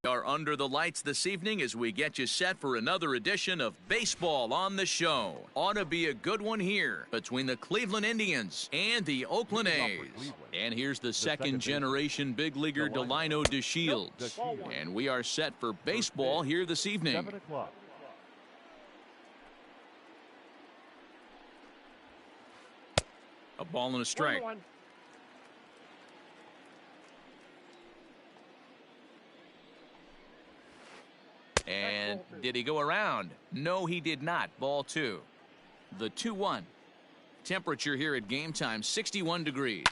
are under the lights this evening as we get you set for another edition of Baseball on the Show. Ought to be a good one here between the Cleveland Indians and the Oakland A's. And here's the second generation big leaguer Delino DeShields. And we are set for baseball here this evening. A ball and a strike. And did he go around? No, he did not. Ball two. The 2-1. Temperature here at game time, 61 degrees.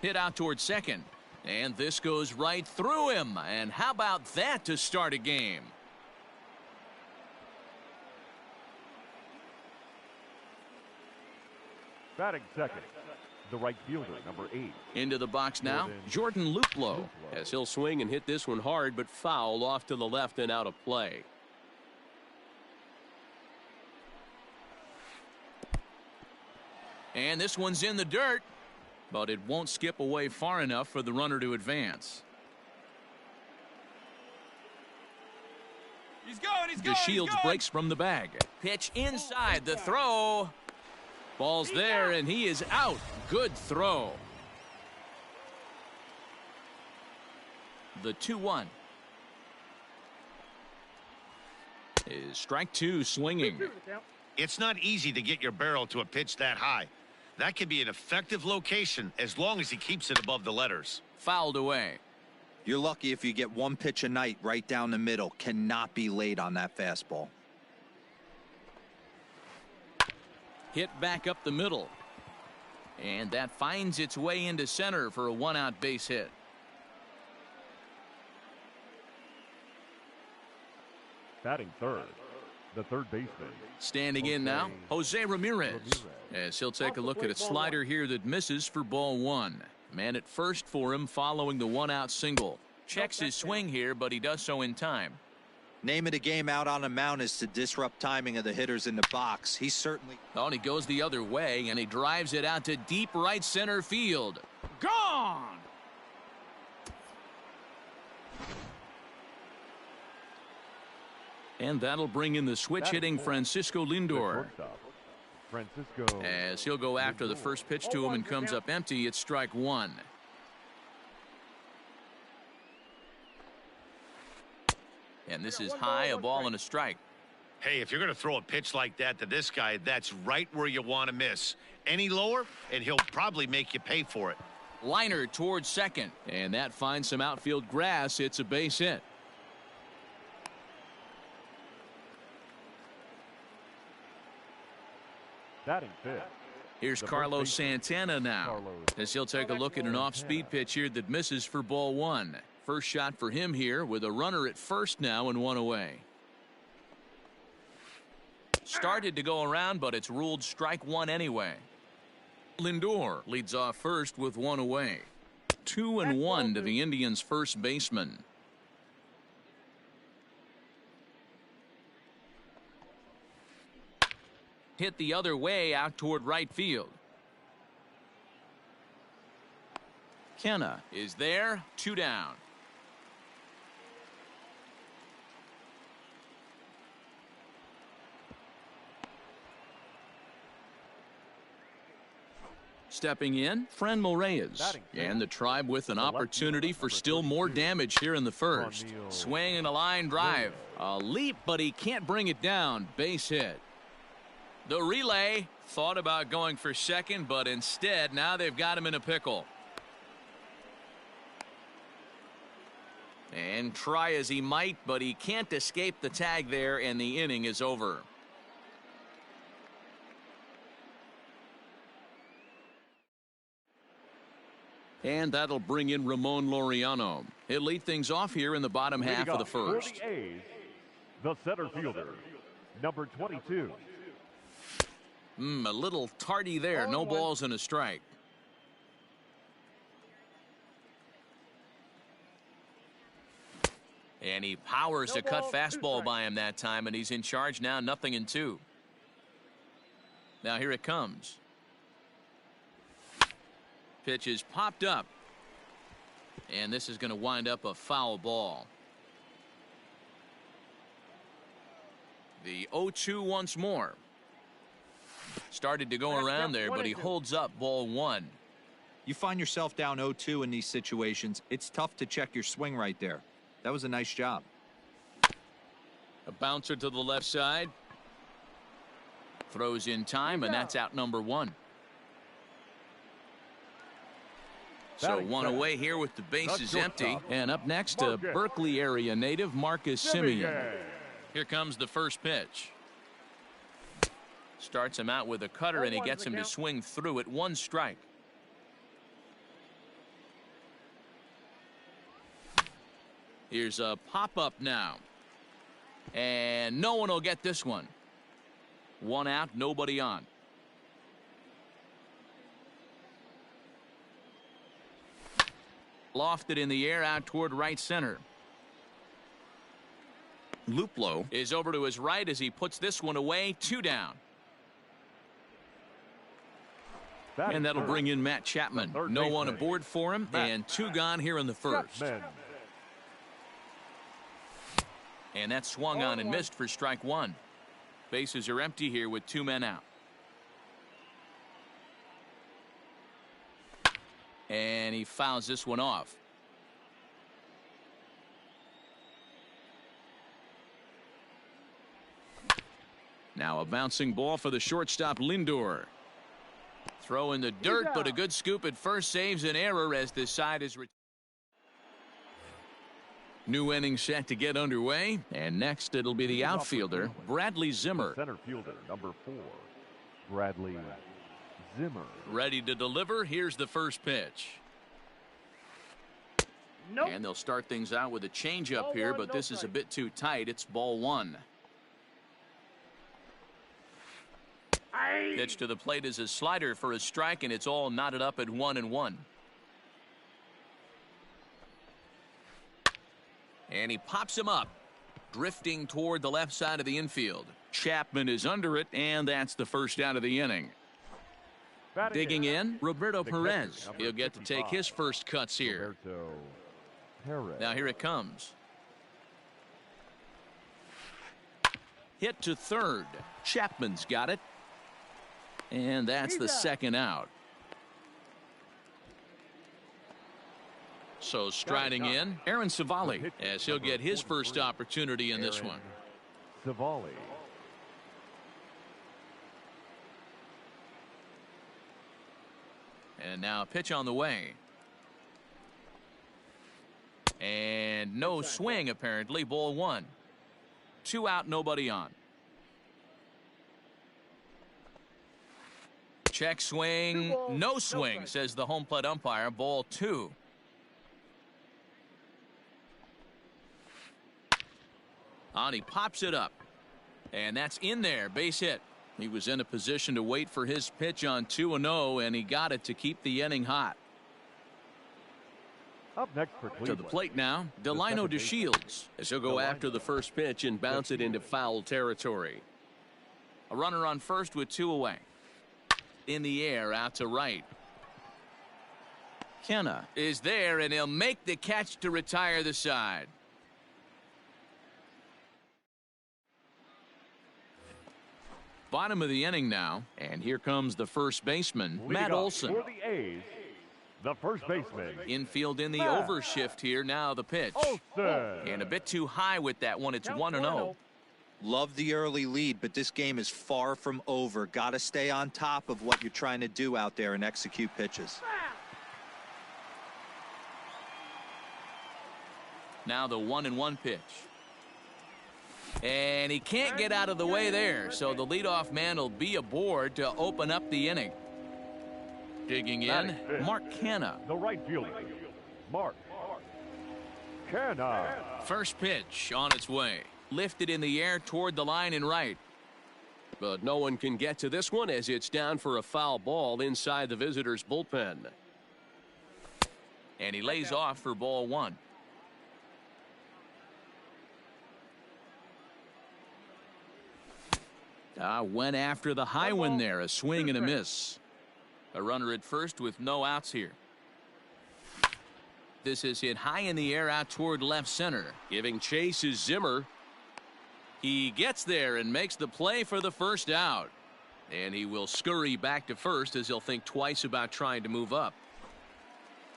Hit out towards second. And this goes right through him. And how about that to start a game? Batting second, the right fielder, number 8. Into the box now, Jordan Luplow, as he'll swing and hit this one hard, but foul off to the left and out of play. And this one's in the dirt, but it won't skip away far enough for the runner to advance. He's going, DeShields breaks from the bag. Pitch inside, the throw. Ball's there, and he is out. Good throw. The 2-1. Is strike two swinging. It's not easy to get your barrel to a pitch that high. That can be an effective location as long as he keeps it above the letters. Fouled away. You're lucky if you get one pitch a night right down the middle. Cannot be late on that fastball. Hit back up the middle. And that finds its way into center for a one-out base hit. Batting third, the third baseman. Standing in now, Jose Ramirez. As he'll take a look at a slider here that misses for ball one. Man at first for him following the one-out single. Checks his swing here, but he does so in time. Name of the game out on the mound is to disrupt timing of the hitters in the box. He certainly. Oh, and he goes the other way, and he drives it out to deep right center field. Gone! And that'll bring in the switch-hitting Francisco Lindor. As he'll go after the first pitch to him and comes up empty, it's strike one. And this is high, a ball and a strike. Hey, if you're going to throw a pitch like that to this guy, that's right where you want to miss. Any lower, and he'll probably make you pay for it. Liner towards second, and that finds some outfield grass. It's a base hit. Batting fifth. Here's Carlos Santana now, as he'll take a look at an off-speed pitch here that misses for ball one. First shot for him here with a runner at first now and one away. Started to go around, but it's ruled strike one anyway. Lindor leads off first with one away. 2-1 to the Indians' first baseman. Hit the other way out toward right field. Kenna is there, 2 down. Stepping in, Franmil Reyes. And the Tribe with an opportunity for still more damage here in the first. Swing and a line drive. A leap, but he can't bring it down. Base hit. The relay thought about going for second, but instead now they've got him in a pickle. And try as he might, but he can't escape the tag there, and the inning is over. And that'll bring in Ramon Laureano. He'll lead things off here in the bottom half of the first. For the A's, the center fielder, number 22. A little tardy there. No balls and a strike. And he powers a cut fastball by him that time, and he's in charge now, 0-2. Now here it comes. Pitch is popped up. And this is going to wind up a foul ball. The 0-2 once more. Started to go around there, but he holds up ball one. You find yourself down 0-2 in these situations, it's tough to check your swing right there. That was a nice job. A bouncer to the left side. Throws in time, and that's out number one. So one away here with the bases empty. And up next, a Berkeley area native, Marcus Simeon. Here comes the first pitch. Starts him out with a cutter, and he gets him to swing through it. One strike. Here's a pop-up now. And no one will get this one. One out, nobody on. Lofted in the air out toward right center. Luplow is over to his right as he puts this one away. Two down. And that'll bring in Matt Chapman. No one aboard for him, and two gone here in the first. And that swung on and missed for strike one. Bases are empty here with two men out. And he fouls this one off. Now a bouncing ball for the shortstop Lindor. Throw in the dirt, but a good scoop at first saves an error as this side is. New inning set to get underway, and next it'll be the outfielder Bradley Zimmer. Center fielder number 4, Bradley Zimmer. Ready to deliver. Here's the first pitch. And they'll start things out with a changeup here, but this is a bit too tight. It's ball one. Pitch to the plate is a slider for a strike, and it's all knotted up at 1-1. And he pops him up, drifting toward the left side of the infield. Chapman is under it, and that's the first out of the inning. Digging in, Roberto Perez. He'll get to take his first cuts here. Now here it comes. Hit to third. Chapman's got it. And that's the second out. So striding in, Aaron Savali, as he'll get his first opportunity in this one. Savali. And now a pitch on the way. And no swing, apparently. Ball one. Two out, nobody on. Check swing. No swing, says the home plate umpire. Ball two. On, he pops it up. And that's in there. Base hit. He was in a position to wait for his pitch on 2-0, and he got it to keep the inning hot. Up next for Cleveland. To the plate now, Delino DeShields, as he'll go after the first pitch and bounce it into foul territory. A runner on first with two away. In the air, out to right. Kenna is there, and he'll make the catch to retire the side. Bottom of the inning now, and here comes the first baseman, Matt Olson. For the A's, the first baseman. Infield in the overshift here. Now the pitch. Olson. And a bit too high with that one. It's 1-0. Love the early lead, but this game is far from over. Got to stay on top of what you're trying to do out there and execute pitches. Now the 1-1 pitch. And he can't get out of the way there, so the leadoff man will be aboard to open up the inning. Digging in, Mark Canha. The right fielder, Mark Canha. First pitch on its way. Lifted in the air toward the line and right. But no one can get to this one as it's down for a foul ball inside the visitor's bullpen. And he lays off for ball one. Went after the high one there. A swing and a miss. A runner at first with no outs here. This is hit high in the air out toward left center. Giving chase is Zimmer. He gets there and makes the play for the first out. And he will scurry back to first as he'll think twice about trying to move up.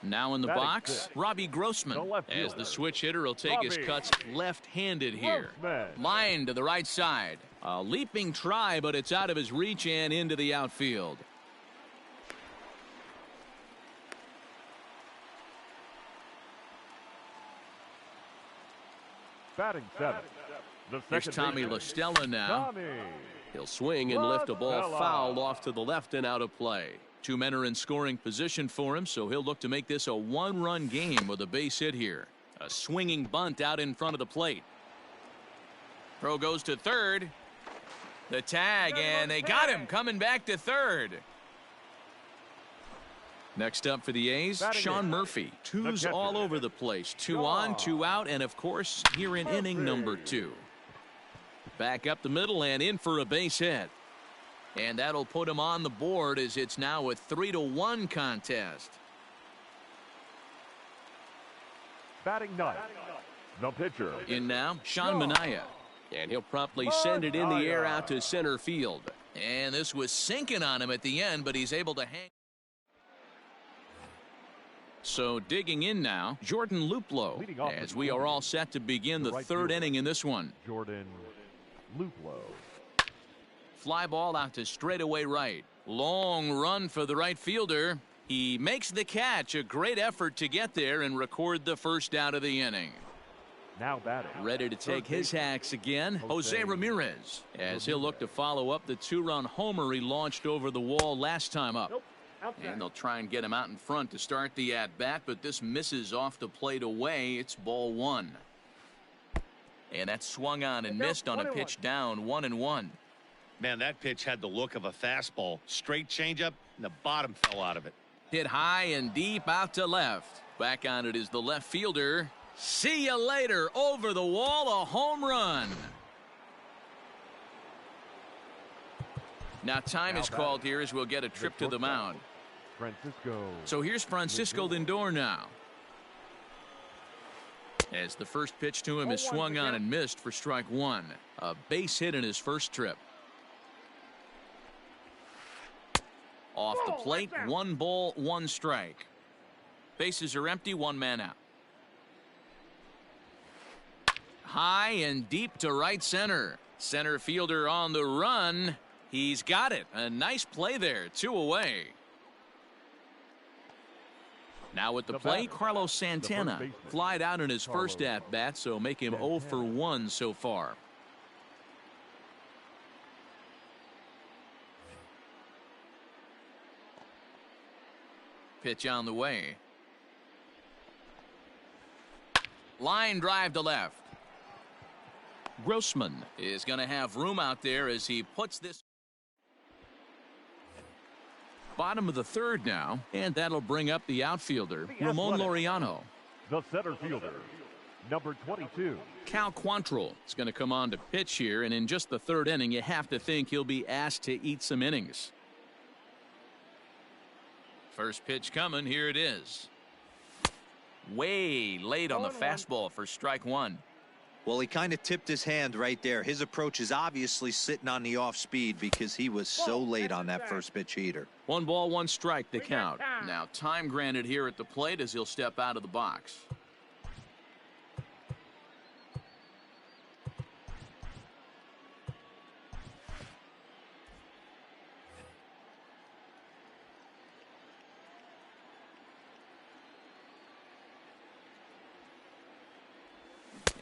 Now in the box, Robbie Grossman. As the switch hitter will take his cuts left-handed here. Line to the right side. A leaping try, but it's out of his reach and into the outfield. Batting seventh. Here's Tommy La Stella now. He'll swing and lift a ball fouled off to the left and out of play. Two men are in scoring position for him, so he'll look to make this a one-run game with a base hit here. A swinging bunt out in front of the plate. Throw goes to third. The tag, and they got him coming back to third. Next up for the A's, Sean Murphy. Twos all over the place. 2 on, 2 out, and of course, here in inning number 2. Back up the middle and in for a base hit. And that'll put him on the board as it's now a 3-1 contest. Batting ninth, the pitcher. In now, Sean Manaea. And he'll promptly send it in the air out to center field. And this was sinking on him at the end, but he's able to hang. So digging in now, Jordan Luplow, as we are all set to begin the third inning in this one. Jordan Luplow. Fly ball out to straightaway right. Long run for the right fielder. He makes the catch. A great effort to get there and record the first out of the inning. Now batting. Ready to take his hacks again, Jose Ramirez, as he'll look to follow up the 2-run homer he launched over the wall last time up. And they'll try and get him out in front to start the at-bat, but this misses off the plate away. It's ball 1. And that swung on and missed on a pitch down, 1-1. Man, that pitch had the look of a fastball. Straight changeup, and the bottom fell out of it. Hit high and deep out to left. Back on it is the left fielder. See you later. Over the wall, a home run. Now time is called here as we'll get a trip to the mound. Francisco. So here's Francisco Lindor now. As the first pitch to him is swung on and missed for strike 1. A base hit in his first trip. Off the plate, 1 ball, 1 strike. Bases are empty, 1 man out. High and deep to right center. Center fielder on the run. He's got it. A nice play there. 2 away. Now at the plate, Carlos Santana. Flied out in his first at-bat, so make him 0 for 1 so far. Pitch on the way. Line drive to left. Grossman is going to have room out there as he puts this. Bottom of the third now, and that'll bring up the outfielder, Ramon Laureano. The center fielder, number 22. Cal Quantrill is going to come on to pitch here, and in just the third inning, you have to think he'll be asked to eat some innings. First pitch coming. Here it is. Way late on the fastball for strike 1. Well, he kind of tipped his hand right there. His approach is obviously sitting on the off speed because he was so late on that first pitch heater. 1 ball, 1 strike, the count. Now time granted here at the plate as he'll step out of the box.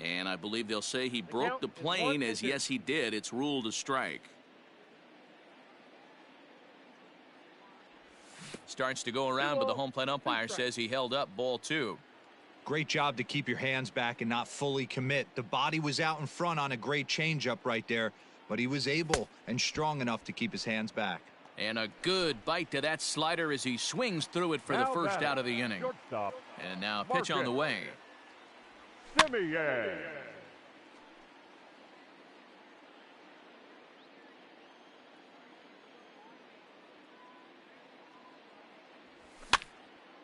And I believe they'll say he broke the plane, as yes he did. It's ruled a strike. Starts to go around, but the home plate umpire says he held up ball 2. Great job to keep your hands back and not fully commit. The body was out in front on a great changeup right there, but he was able and strong enough to keep his hands back. And a good bite to that slider as he swings through it for the first out of the inning. And now a pitch on the way. Simeon.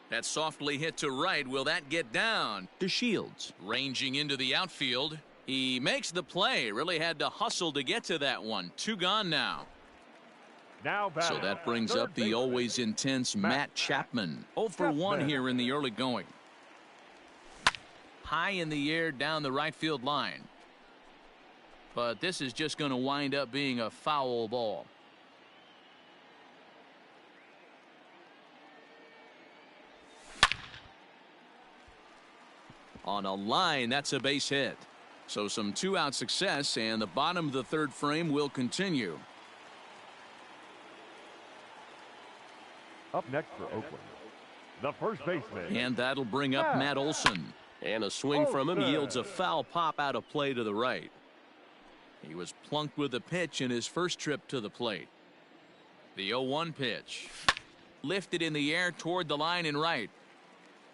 That softly hit to right. Will that get down? DeShields ranging into the outfield. He makes the play. Really had to hustle to get to that one. 2 gone now. So that brings up the always intense Matt Chapman. 0 for 1 here in the early going. High in the air down the right field line. But this is just going to wind up being a foul ball. On a line, that's a base hit. So some 2-out success, and the bottom of the 3rd frame will continue. Up next for Oakland, the first baseman. And that'll bring up Matt Olson. And a swing from him yields a foul pop out of play to the right. He was plunked with a pitch in his first trip to the plate. The 0-1 pitch. Lifted in the air toward the line and right.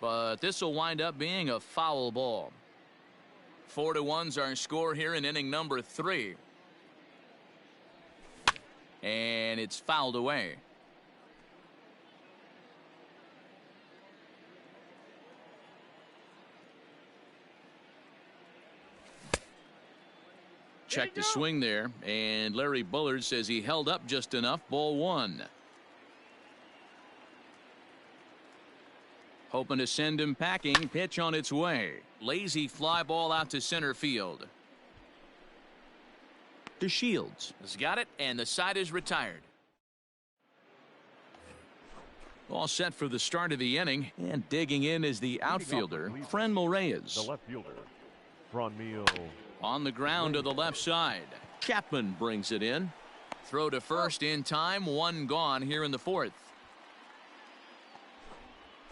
But this will wind up being a foul ball. 4-1's our score here in inning number 3. And it's fouled away. Check the swing there, and Larry Bullard says he held up just enough. Ball 1. Hoping to send him packing. Pitch on its way. Lazy fly ball out to center field. DeShields has got it, and the side is retired. All set for the start of the inning, and digging in is the outfielder, Franmil Reyes. The left fielder, Franmil. On the ground to the left side. Chapman brings it in. Throw to first in time. 1 gone here in the 4th.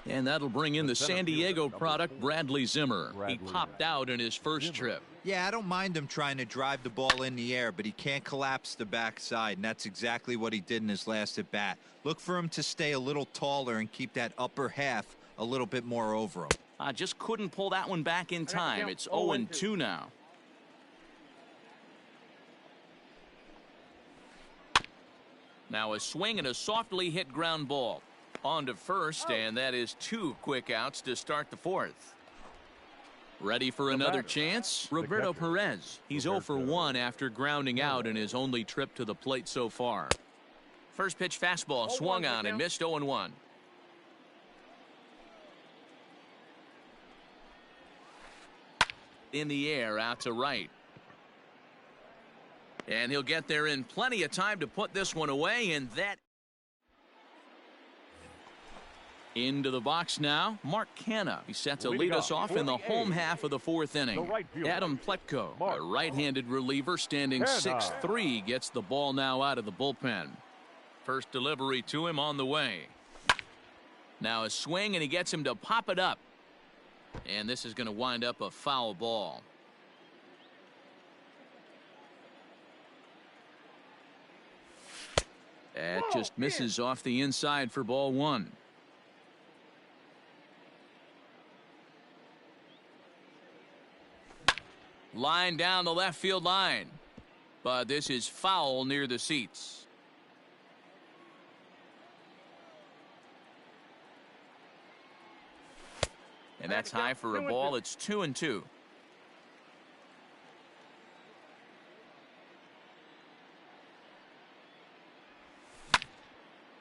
And that'll bring in the San Diego product, Bradley Zimmer. He popped out in his first trip. Yeah, I don't mind him trying to drive the ball in the air, but he can't collapse the backside, and that's exactly what he did in his last at bat. Look for him to stay a little taller and keep that upper half a little bit more over him. I just couldn't pull that one back in time. It's 0-2 now. Now a swing and a softly hit ground ball. On to first, and that is 2 quick outs to start the 4th. Ready for another chance? Roberto Perez. He's 0 for 1 after grounding out in his only trip to the plate so far. First pitch fastball swung on and missed. 0-1. In the air out to right. And he'll get there in plenty of time to put this one away, and that. Into the box now, Mark Canha. He's set to lead us off in the home half of the 4th inning. Adam Pletko, a right-handed reliever standing 6'3", gets the ball now out of the bullpen. First delivery to him on the way. Now a swing, and he gets him to pop it up. And this is going to wind up a foul ball. That just misses off the inside for ball 1. Line down the left field line. But this is foul near the seats. And that's high for a ball. It's 2-2.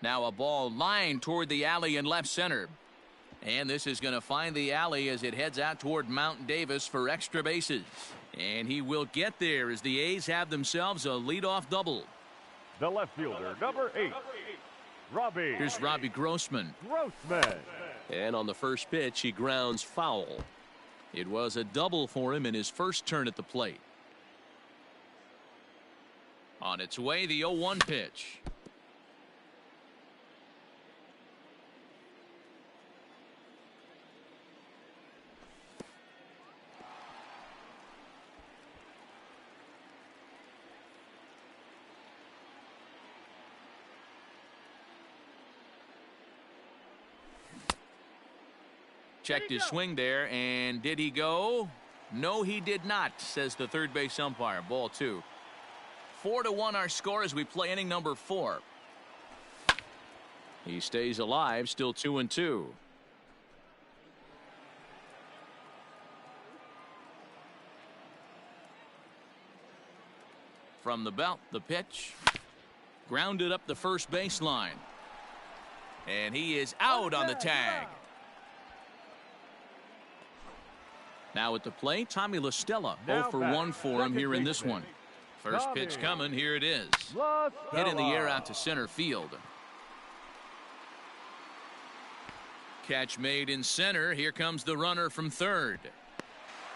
Now a ball lined toward the alley in left center. And this is going to find the alley as it heads out toward Mount Davis for extra bases. And he will get there as the A's have themselves a leadoff double. The left fielder, number 8, Robbie. Here's Robbie Grossman. And on the first pitch, he grounds foul. It was a double for him in his first turn at the plate. On its way, the 0-1 pitch. Checked his swing there, and did he go? No, he did not, says the third base umpire. Ball 2. 4-1 our score as we play inning number 4. He stays alive, still 2-2. From the belt, the pitch. Grounded up the first baseline. And he is out on the tag. Now at the plate, Tommy La Stella. 0 for 1 for him here in this one. First pitch coming. Here it is. Hit in the air out to center field. Catch made in center. Here comes the runner from third.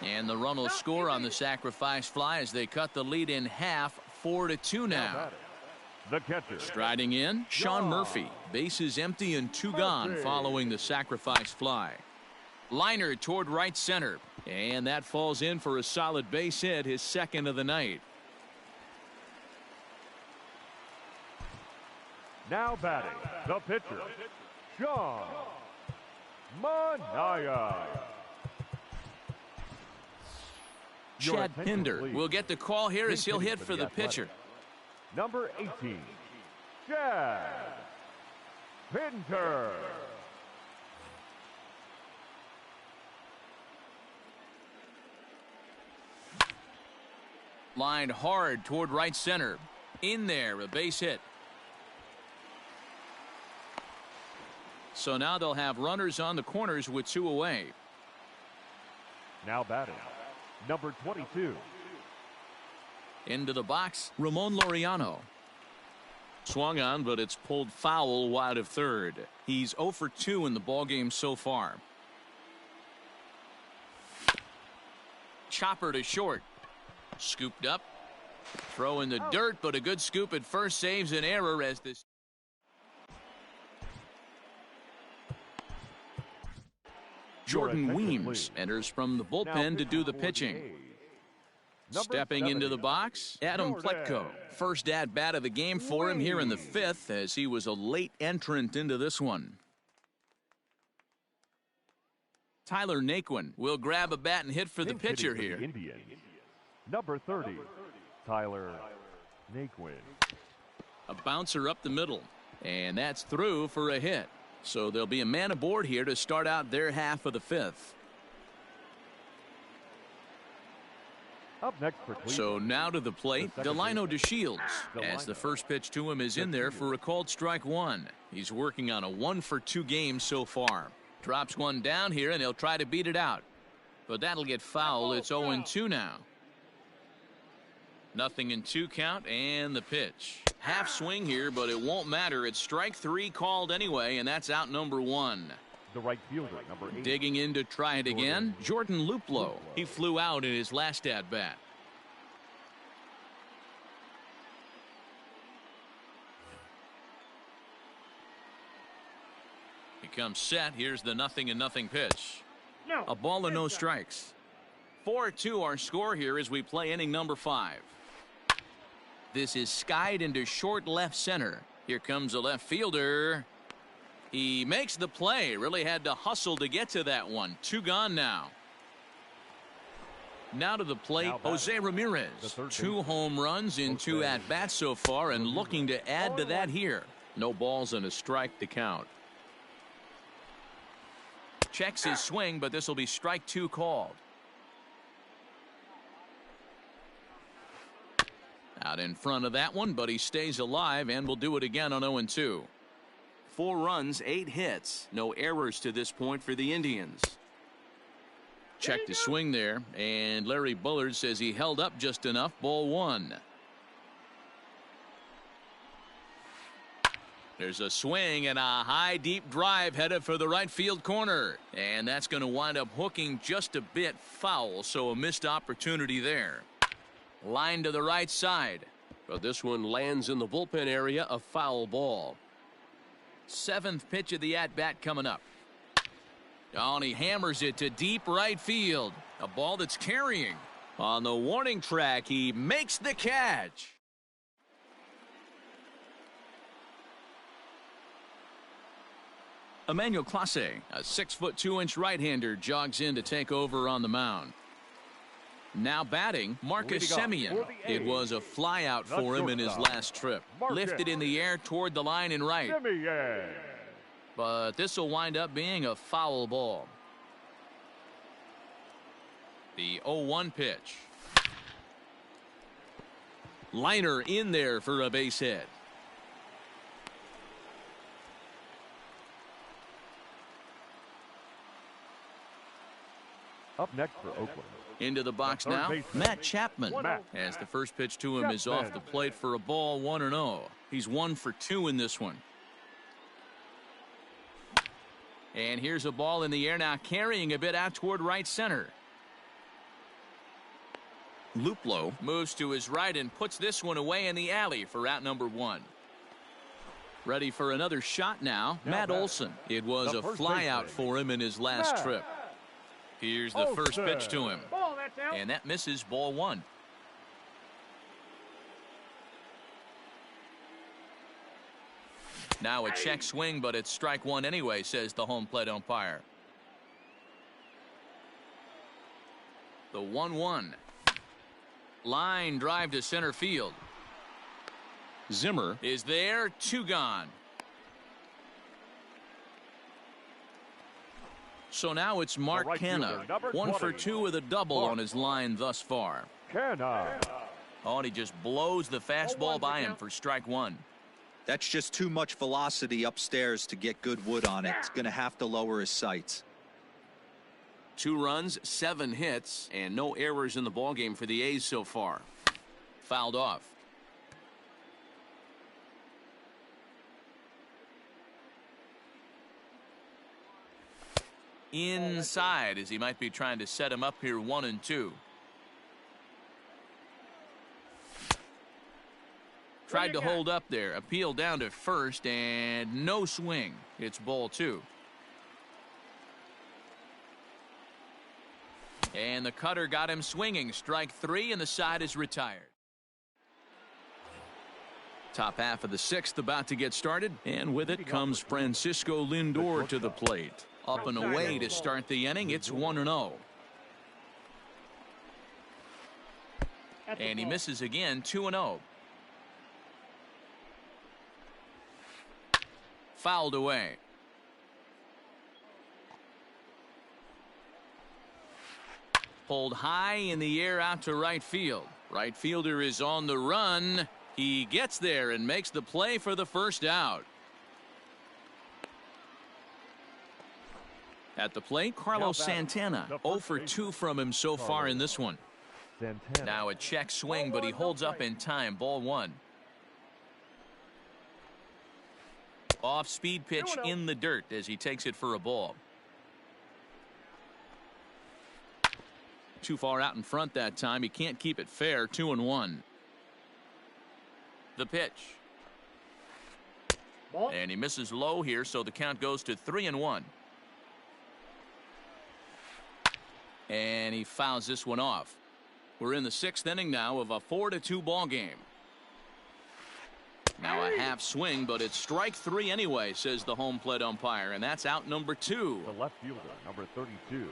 And the run will score on the sacrifice fly as they cut the lead in half. 4-2 now. The catcher. Striding in, Sean Murphy. Bases empty and 2 gone following the sacrifice fly. Liner toward right center. And that falls in for a solid base hit, his second of the night. Now batting, the pitcher, Sean Manaea. Chad Pinder will get the call here as he'll hit for the pitcher. Number 18, Chad Pinder. Lined hard toward right center. In there, a base hit. So now they'll have runners on the corners with 2 away. Now batting, number 22. Into the box, Ramon Laureano. Swung on, but it's pulled foul wide of third. He's 0 for 2 in the ballgame so far. Chopper to short. Scooped up. Throw in the dirt, but a good scoop at first saves an error as this. Jordan Weems enters from the bullpen to do the pitching. Stepping into the box, Adam Pletko. First at bat of the game for him here in the 5th, as he was a late entrant into this one. Tyler Naquin will grab a bat and hit for the pitcher here. Indians, number 30, Tyler Naquin. A bouncer up the middle, and that's through for a hit. So there'll be a man aboard here to start out their half of the 5th. Up next for Cleveland. So now to the plate, Delino DeShields, as the first pitch to him is in there for a called strike 1. He's working on a 1 for 2 game so far. Drops one down here, and he'll try to beat it out. But that'll get foul. It's 0-2 now. 0-2 count, and the pitch. Half swing here, but it won't matter. It's strike 3 called anyway, and that's out number 1. The right fielder, number 8. Digging in to try it again, Jordan Luplow. He flew out in his last at bat. He comes set. Here's the 0-0 pitch. A ball and no strikes. 4-2 our score here as we play inning number 5. This is skied into short left center. Here comes a left fielder. He makes the play. Really had to hustle to get to that one. 2 gone now. Now to the plate, Jose Ramirez. 2 home runs in 2 at-bats so far, and looking to add to that here. No balls and a strike to count. Checks his swing, but this will be strike 2 called. Out in front of that one, but he stays alive and will do it again on 0-2. 4 runs, 8 hits. No errors to this point for the Indians. Checked his swing there, and Larry Bullard says he held up just enough. Ball 1. There's a swing and a high deep drive headed for the right field corner, and that's going to wind up hooking just a bit foul, so a missed opportunity there. Line to the right side, but this one lands in the bullpen area, a foul ball. 7th pitch of the at-bat coming up. Oh, and he hammers it to deep right field. A ball that's carrying. On the warning track, he makes the catch. Emmanuel Clase, a 6'2" right-hander, jogs in to take over on the mound. Now batting, Marcus Semien. It was a flyout for him in his last trip. Lifted in the air toward the line and right. But this will wind up being a foul ball. The 0-1 pitch. Liner in there for a base hit. Up next for Oakland. Into the box now, Matt Chapman. As the first pitch to him is off the plate for a ball, 1-0. He's 1 for 2 in this one. And here's a ball in the air now, carrying a bit out toward right center. Luplow moves to his right and puts this one away in the alley for out number 1. Ready for another shot now, Matt Olson. It was a flyout for him in his last trip. Here's the first pitch to him. And that misses, ball 1. Now a check swing, but it's strike 1 anyway, says the home plate umpire. The 1-1. Line drive to center field. Zimmer is there, 2 gone. So now it's Mark Canha, 1 for 2 with a double on his line thus far. Canha. Oh, and he just blows the fastball by him for strike 1. That's just too much velocity upstairs to get good wood on it. It's going to have to lower his sights. 2 runs, 7 hits, and no errors in the ballgame for the A's so far. Fouled off. Inside, as he might be trying to set him up here, 1-2. Tried to hold up there, appeal down to first, and no swing. It's ball 2. And the cutter got him swinging. Strike 3, and the side is retired. Top half of the 6th about to get started, and with it comes Francisco Lindor to the plate. Up and away to start the inning. It's 1-0. And he misses again, 2-0. Fouled away. Pulled high in the air out to right field. Right fielder is on the run. He gets there and makes the play for the first out. At the plate, Carlos Santana. 0 for 2 from him so far in this one. Now a check swing, but he holds up in time. Ball 1. Off speed pitch in the dirt as he takes it for a ball. Too far out in front that time. He can't keep it fair. 2-1. The pitch. And he misses low here, so the count goes to 3-1. And he fouls this one off. We're in the 6th inning now of a 4-2 ball game. Now a half swing, but it's strike 3 anyway, says the home plate umpire, and that's out number 2. The left fielder, number 32.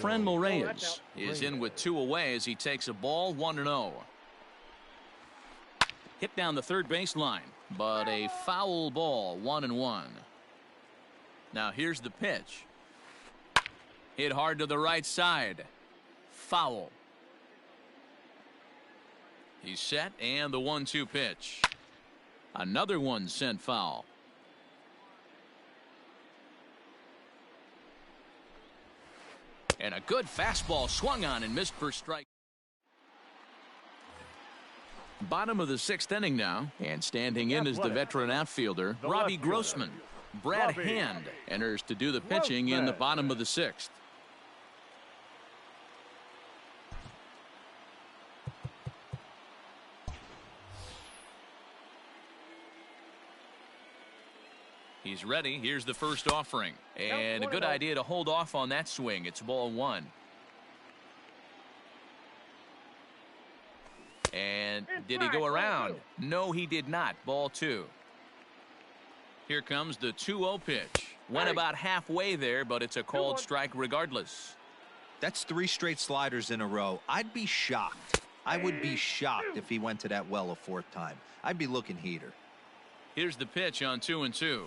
Franmil Reyes is in with 2 away as he takes a ball, 1-0. Hit down the third baseline, but a foul ball, 1-1. Now here's the pitch. Hit hard to the right side. Foul. He's set, and the 1-2 pitch. Another one sent foul. And a good fastball swung on and missed for strike. Bottom of the 6th inning now, and standing in is the veteran outfielder, Robbie Grossman. Brad Hand enters to do the pitching in the bottom of the 6th. He's ready. Here's the first offering. And a good idea to hold off on that swing. It's ball 1. And did he go around? No, he did not. Ball 2. Here comes the 2-0 pitch. Went about halfway there, but it's a called strike regardless. That's 3 straight sliders in a row. I'd be shocked. I would be shocked if he went to that well a 4th time. I'd be looking heater. Here's the pitch on 2-2.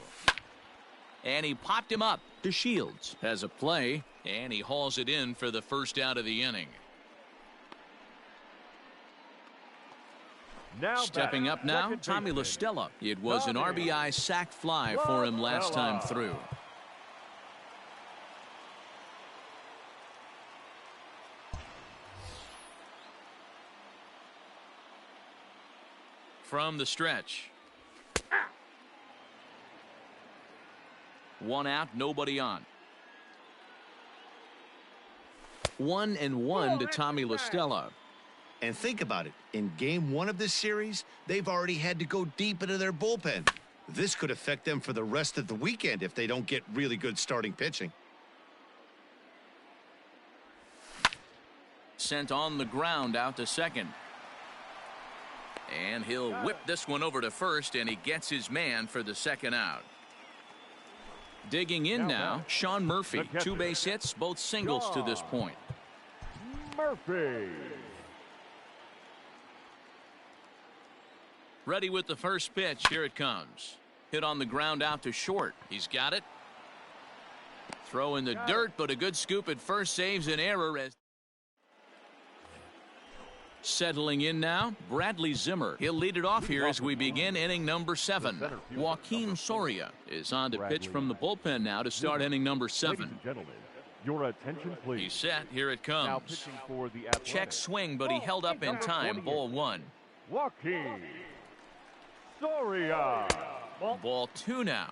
And he popped him up. DeShields has a play, and he hauls it in for the first out of the inning. Now Stepping up now, Tommy La Stella. It was an RBI sac fly for him last time through. From the stretch. One out, nobody on. 1-1 to Tommy La Stella. And think about it. In game 1 of this series, they've already had to go deep into their bullpen. This could affect them for the rest of the weekend if they don't get really good starting pitching. Sent on the ground out to second. And he'll whip this one over to first, and he gets his man for the second out. Digging in now, Sean Murphy. 2 base hits, both singles to this point. Murphy. Ready with the first pitch. Here it comes. Hit on the ground out to short. He's got it. Throw in the dirt, but a good scoop at first saves an error. As settling in now, Bradley Zimmer. He'll lead it off here as we begin inning number 7. Joaquin Soria is on to pitch from the bullpen now to start inning number 7. Ladies and gentlemen, your attention, please. He's set. Here it Now comes. pitching for the Athletics. Check swing, but he held up in time. Ball 1. Joaquin Soria. Ball 2 now.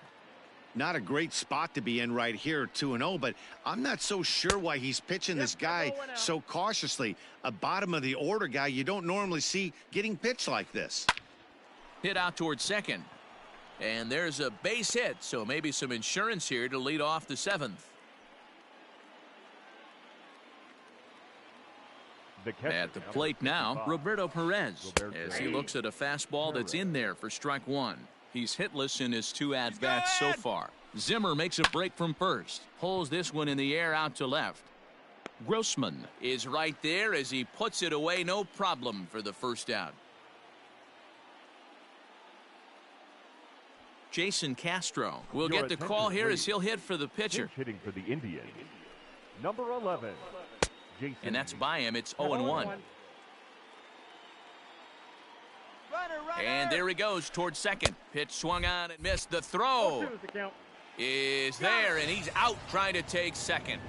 Not a great spot to be in right here, 2-0, but I'm not so sure why he's pitching this guy so cautiously. A bottom of the order guy you don't normally see getting pitched like this. Hit out towards second. And there's a base hit, so maybe some insurance here to lead off the 7th. At the plate now, Roberto Perez, as he looks at a fastball that's in there for strike 1. He's hitless in his 2 at-bats so far. Zimmer makes a break from first. Pulls this one in the air out to left. Grossman is right there as he puts it away, no problem for the first out. Jason Castro will get the call here as he'll hit for the pitcher. Hitting for the Indians. Number 11. Jason. And that's by him. It's 0-1. And there he goes towards second. Pitch swung on and missed. The throw is there, and he's out trying to take second.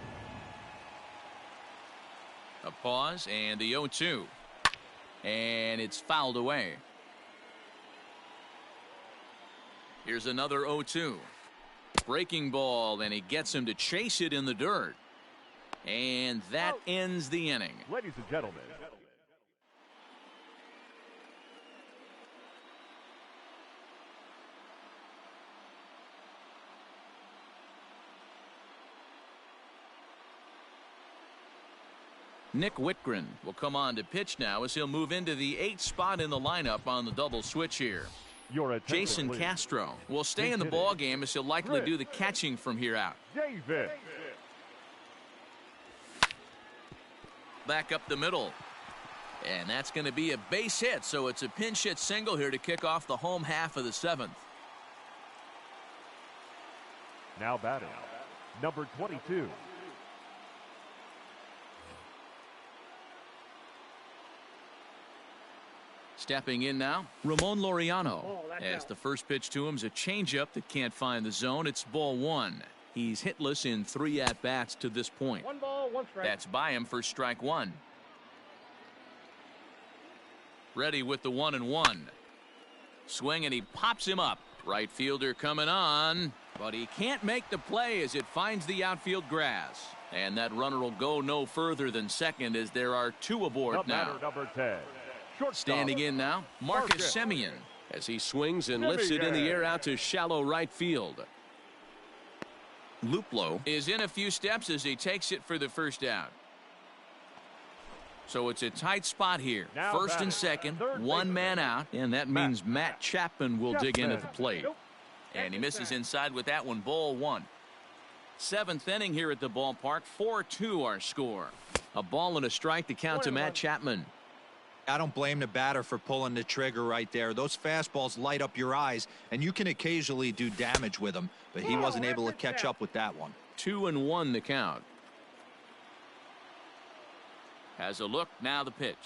A pause and the 0-2. And it's fouled away. Here's another 0-2. Breaking ball, and he gets him to chase it in the dirt. And that ends the inning. Ladies and gentlemen. Nick Whitgren will come on to pitch now as he'll move into the 8th spot in the lineup on the double switch here. Jason Castro will stay in the ball game as he'll likely do the catching from here out. David. Back up the middle. And that's going to be a base hit, so it's a pinch hit single here to kick off the home half of the 7th. Now batting, number 22. Stepping in now, Ramon Laureano. As the first pitch to him is a changeup that can't find the zone. It's ball 1. He's hitless in 3 at-bats to this point. 1 ball, 1 strike. That's by him for strike 1. Ready with the 1-1. Swing, and he pops him up. Right fielder coming on, but he can't make the play as it finds the outfield grass. And that runner will go no further than second as there are 2 aboard now. Number 10. Standing in now, Marcus Semien, as he swings and lifts it in the air out to shallow right field. Luplow is in a few steps as he takes it for the first out. So it's a tight spot here. First and second, 1 man out, and that means Matt Chapman will dig in at the plate. And he misses inside with that one. Ball 1. 7th inning here at the ballpark. 4-2 our score. A ball and a strike to count to Matt Chapman. I don't blame the batter for pulling the trigger right there. Those fastballs light up your eyes, and you can occasionally do damage with them, but he wasn't able to catch up with that one. 2-1 the count. Has a look, now the pitch.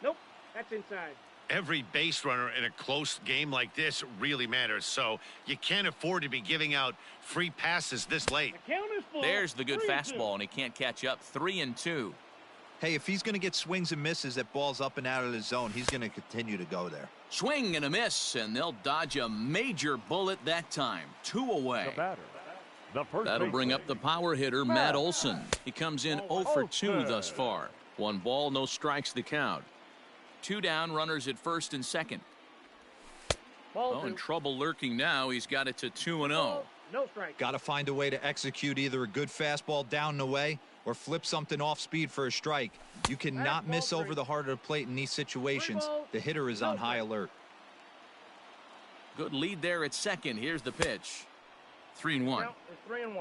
Nope, that's inside. Every base runner in a close game like this really matters, so you can't afford to be giving out free passes this late. There's the good fastball, and he can't catch up. 3-2. Hey, if he's going to get swings and misses at balls up and out of the zone, he's going to continue to go there. Swing and a miss, and they'll dodge a major bullet that time. 2 away. That'll bring up the power hitter, Matt Olson. He comes in 0 for 2 thus far. 1 ball, no strikes the count. 2 down, runners at first and second. In trouble lurking now. He's got it to 2-0. No strike. Got to find a way to execute either a good fastball down the way or flip something off speed for a strike. You cannot miss over the heart of the plate in these situations. The hitter is on high alert. Good lead there at second. Here's the pitch. 3-1.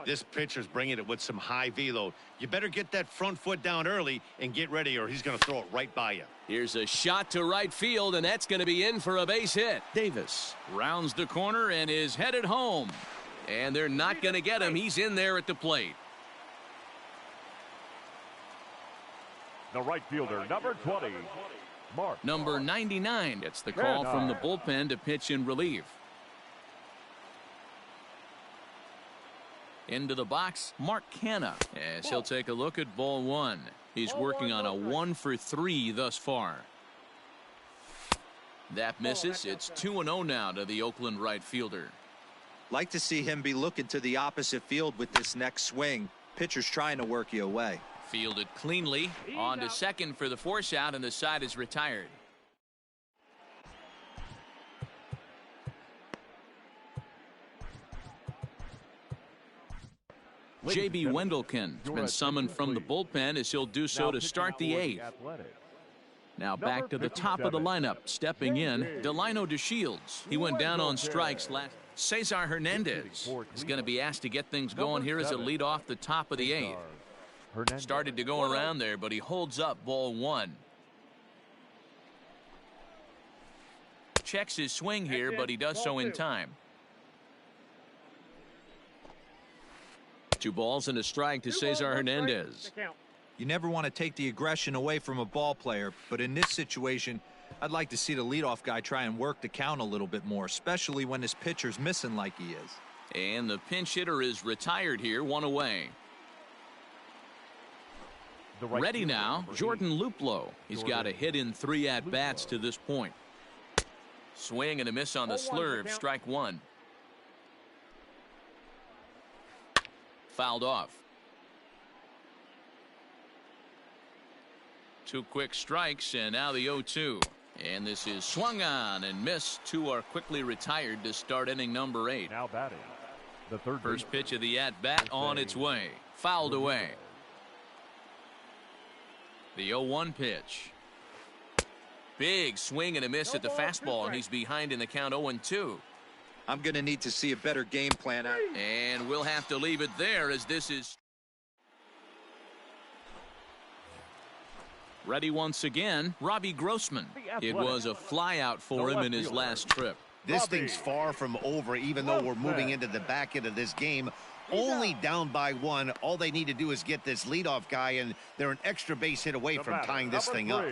This pitcher's bringing it with some high velo. You better get that front foot down early and get ready, or he's going to throw it right by you. Here's a shot to right field, and that's going to be in for a base hit. Davis rounds the corner and is headed home. And they're not going to get him. He's in there at the plate. The right fielder, number 20, Mark. Number 99 gets the call from the bullpen to pitch in relief. Into the box, Mark Canha, as he'll take a look at ball 1. He's working on a 1 for 3 thus far. That misses. It's 2-0 now to the Oakland right fielder. Like to see him be looking to the opposite field with this next swing. Pitcher's trying to work you away. Fielded cleanly. On to second for the force out, and the side is retired. J.B. Wendelken has been summoned from the bullpen as he'll do so to start the 8th. Now back to the top of the lineup. Stepping in, Delino DeShields. He went down on strikes last. Cesar Hernandez is going to be asked to get things going here as a lead off the top of the 8th. Started to go around there, but he holds up ball 1. Checks his swing here, but he does so in time. 2 balls and a strike to Cesar Hernandez. You never want to take the aggression away from a ball player, but in this situation, I'd like to see the leadoff guy try and work the count a little bit more, especially when his pitcher's missing like he is. And the pinch hitter is retired here, 1 away. Ready now, Jordan Luplow. He's got a hit in 3 at-bats to this point. Swing and a miss on the slurve, strike 1. Fouled off. 2 quick strikes, and now the 0-2. And this is swung on and missed. 2 are quickly retired to start inning number 8. Now batting, the third First pitch of the at-bat on its way. Fouled away. The 0-1 pitch. Big swing and a miss at the fastball, and he's behind in the count 0-2. I'm going to need to see a better game plan out. And we'll have to leave it there as this is ready once again. Robbie Grossman. It was a flyout for him in his last trip. This thing's far from over, even though we're moving into the back end of this game. Only down by 1. All they need to do is get this leadoff guy, and they're an extra base hit away from tying this thing up.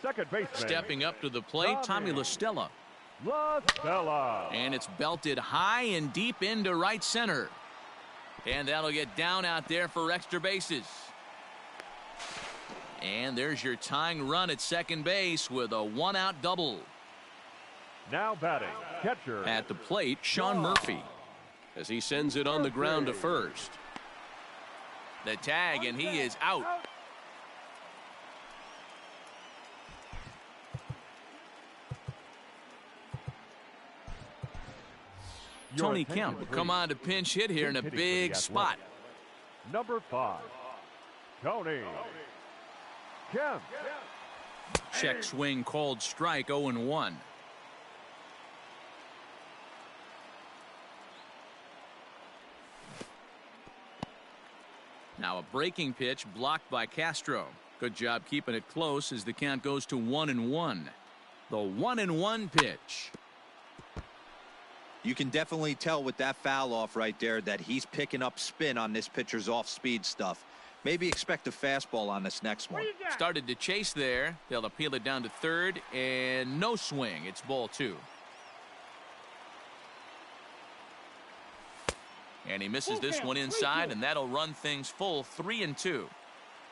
Second baseman. Stepping up to the plate, Tommy La Stella. And it's belted high and deep into right center. And that'll get down out there for extra bases. And there's your tying run at second base with a 1-out double. Now batting, catcher. At the plate, Sean Murphy, as he sends it on the ground to first. The tag, and he is out. Tony Kemp come on to pinch hit here in a big spot. Number 5, Tony Kemp. Check swing called strike, 0-1. Now a breaking pitch blocked by Castro. Good job keeping it close as the count goes to 1-1. The 1-1 pitch. You can definitely tell with that foul off right there that he's picking up spin on this pitcher's off-speed stuff. Maybe expect a fastball on this next one. Started to chase there. They'll appeal it down to third, and no swing. It's ball 2. And he misses this one inside, and that'll run things full 3-2.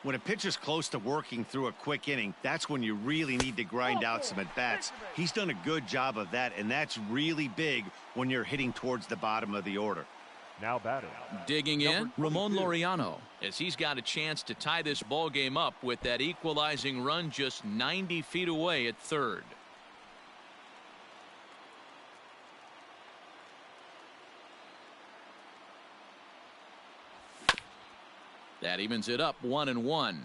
When a pitcher's close to working through a quick inning, that's when you really need to grind out some at-bats. He's done a good job of that, and that's really big when you're hitting towards the bottom of the order. Now batting. Digging in, Ramon Laureano, as he's got a chance to tie this ball game up with that equalizing run just 90 feet away at third. That evens it up 1-1.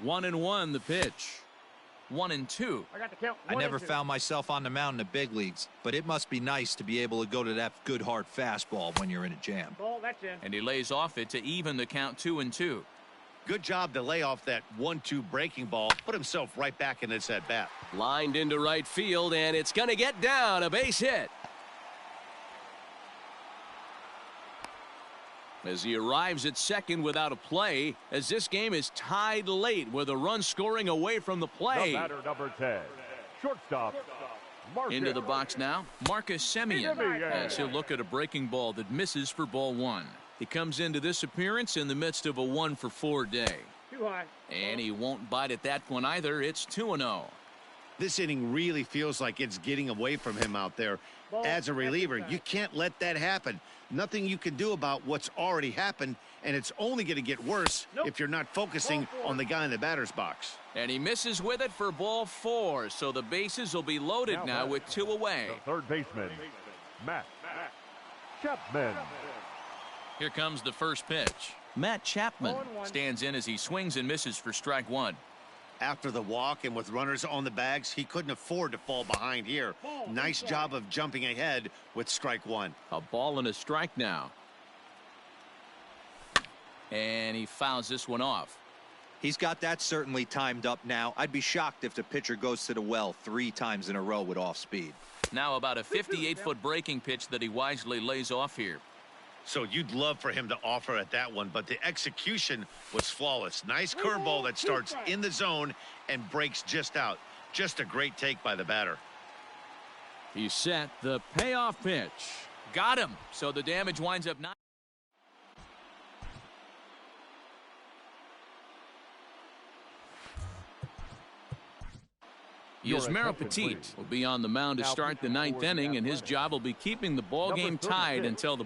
1-1 the pitch. 1-2. I never found myself on the mound in the big leagues, but it must be nice to be able to go to that good hard fastball when you're in a jam. And he lays off it to even the count 2-2. Good job to lay off that 1-2 breaking ball, put himself right back in this at bat. Lined into right field, and it's going to get down, a base hit. As he arrives at second without a play, as this game is tied late with a run scoring away from the play. The batter, number 10, shortstop, Marcus. Into the box now, Marcus Semien, as he'll look at a breaking ball that misses for ball 1. He comes into this appearance in the midst of a 1-for-4 day. Too high. And he won't bite at that one either. It's 2-0. This inning really feels like it's getting away from him out there. As a reliever, you can't let that happen. Nothing you can do about what's already happened, and it's only going to get worse if you're not focusing on the guy in the batter's box. And he misses with it for ball 4, so the bases will be loaded now with 2 away. The third baseman, Matt Chapman. Here comes the first pitch. Matt Chapman stands in as he swings and misses for strike 1. After the walk and with runners on the bags, he couldn't afford to fall behind here. Nice job of jumping ahead with strike 1. A ball and a strike now. And he fouls this one off. He's got that certainly timed up now. I'd be shocked if the pitcher goes to the well 3 times in a row with off speed. Now about a 58-foot breaking pitch that he wisely lays off here. So you'd love for him to offer at that one, but the execution was flawless. Nice curveball that starts in the zone and breaks just out. Just a great take by the batter. He's set the payoff pitch. Got him. So the damage winds up 9. Yusmeiro Petit will be on the mound to start the 9th inning, and his job will be keeping the ball game tied until the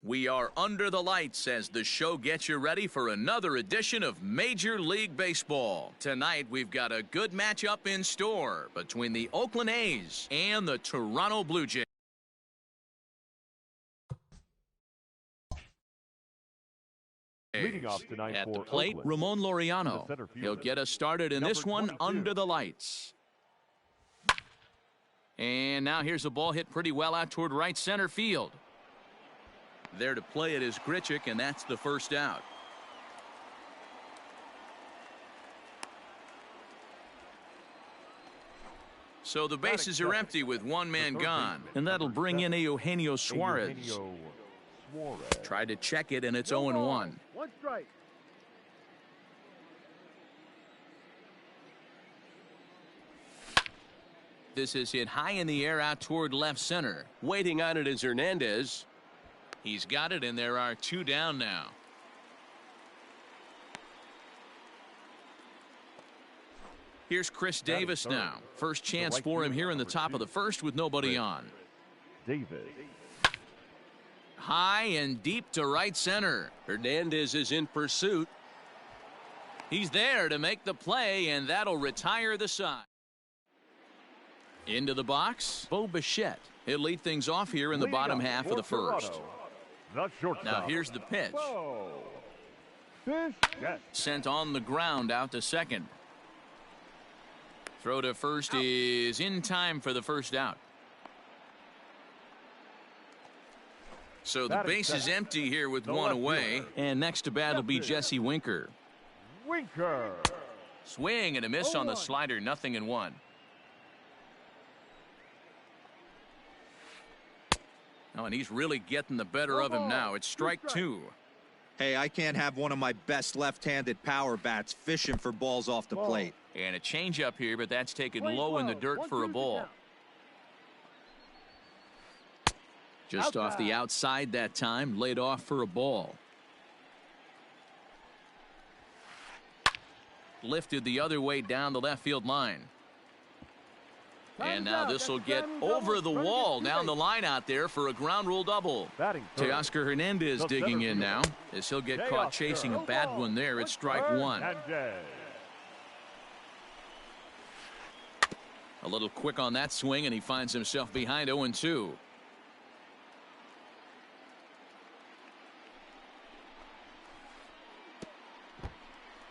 We are under the lights as the show gets you ready for another edition of Major League Baseball. Tonight, we've got a good matchup in store between the Oakland A's and the Toronto Blue Jays. Leading off tonight At the for plate, Oakland, Ramon Laureano. the center fielder, He'll get us started in this one 22. under the lights. And now here's a ball hit pretty well out toward right center field. There to play it is Grichuk, and that's the first out. So the bases are empty with one man gone, and that'll bring in Eugenio Suarez. Tried to check it, and it's 0-1. One strike. This is hit high in the air out toward left center. Waiting on it is Hernandez. He's got it, and there are two down now. Here's Chris Davis now. First chance for him here in the top of the first with nobody on. Davis. High and deep to right center. Hernandez is in pursuit. He's there to make the play, and that'll retire the side. Into the box, Bo Bichette. He'll lead things off here in the bottom half of the first. The shortstop. Now here's the pitch. Bichette. Sent on the ground out to second. Throw to first is in time for the first out. So the base is empty here with one away. And next to bat will be Jesse Winker. Winker. Swing and a miss on the slider, 0-1. Oh, and he's really getting the better of him now. It's strike two. Hey, I can't have one of my best left-handed power bats fishing for balls off the plate. And a changeup here, but that's taken low in the dirt for a ball. Just off the outside that time, laid off for a ball. Lifted the other way down the left field line. And now this will get over the wall down the line out there for a ground rule double. Teoscar Hernandez digging in now as he'll get caught chasing a bad one there. It's strike one. A little quick on that swing, and he finds himself behind 0-2.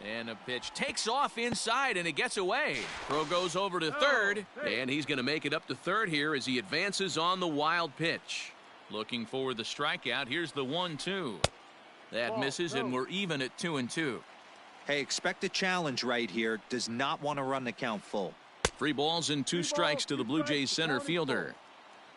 And a pitch takes off inside, and it gets away. Throw goes over to third, and he's going to make it up to third here as he advances on the wild pitch. Looking for the strikeout. Here's the 1-2. That misses, and we're even at 2-2. Hey, expect a challenge right here. Does not want to run the count full. 3 balls and 2 strikes to the Blue Jays center fielder.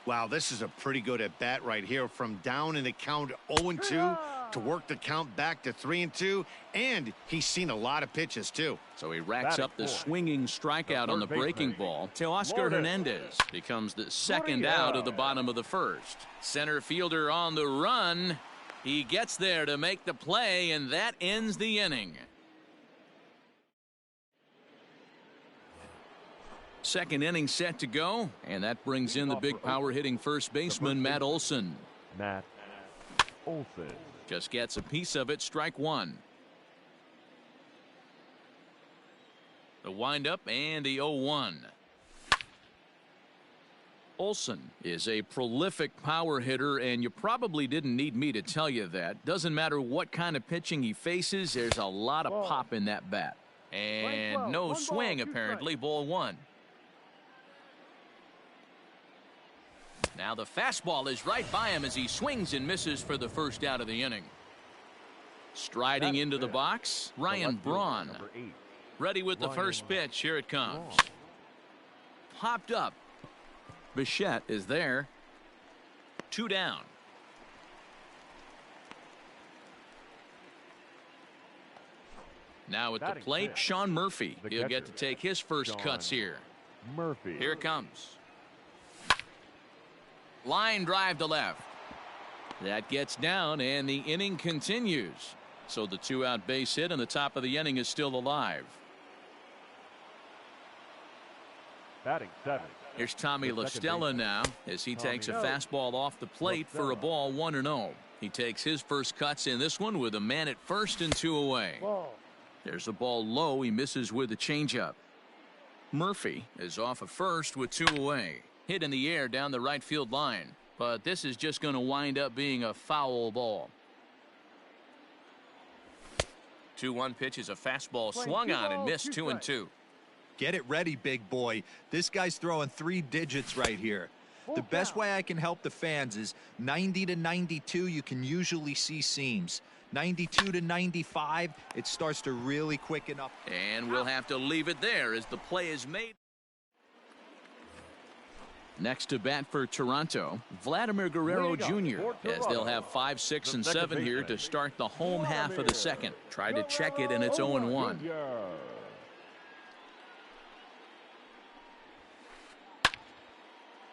Wow, this is a pretty good at bat right here. From down in the count 0-2 to work the count back to 3-2, and he's seen a lot of pitches too. So he racks up the swinging strikeout on the breaking ball. Teoscar Hernandez becomes the second out of the bottom of the first. Center fielder on the run. He gets there to make the play, and that ends the inning. Second inning set to go, and that brings in the big power hitting first baseman Matt Olson. Matt Olson. Just gets a piece of it, strike one. The windup and the 0-1. Olson is a prolific power hitter, and you probably didn't need me to tell you that. Doesn't matter what kind of pitching he faces, there's a lot of pop in that bat. And no swing apparently, ball one. Now the fastball is right by him as he swings and misses for the first out of the inning. Striding into the box, Ryan Braun. Ready with the first pitch. Here it comes. Popped up. Bichette is there. 2 down. Now at the plate, Sean Murphy. He'll get to take his first cuts here. Here it comes. Line drive to left. That gets down, and the inning continues. So the 2-out base hit and the top of the inning is still alive. Batting 7. Here's Tommy La Stella now as he takes a fastball off the plate for a ball 1-0. He takes his first cuts in this one with a man at first and 2 away. There's a ball low. He misses with a changeup. Murphy is off of first with 2 away. Hit in the air down the right field line. But this is just going to wind up being a foul ball. 2-1 pitch is a fastball swung on and missed 2-2. Get it ready, big boy. This guy's throwing 3 digits right here. The best way I can help the fans is 90 to 92. You can usually see seams. 92 to 95, it starts to really quicken up. And we'll have to leave it there as the play is made. Next to bat for Toronto, Vladimir Guerrero Jr. as they'll have 5, 6, and 7 here to start the home half of the second. Tried to check it, and it's 0-1.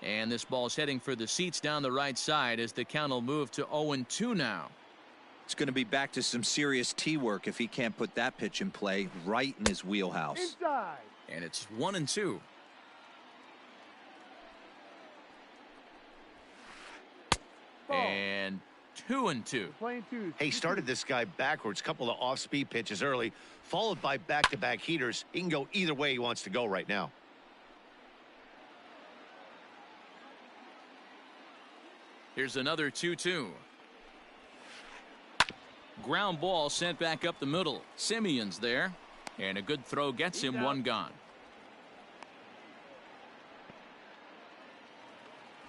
And this ball's heading for the seats down the right side as the count will move to 0-2 now. It's going to be back to some serious tee work if he can't put that pitch in play right in his wheelhouse. Inside. And it's 1-2. And 2-2. Hey, started this guy backwards, couple of off-speed pitches early, followed by back-to-back heaters. He can go either way he wants to go right now. Here's another 2-2. Ground ball sent back up the middle. Simeon's there, and a good throw gets him 1 gone.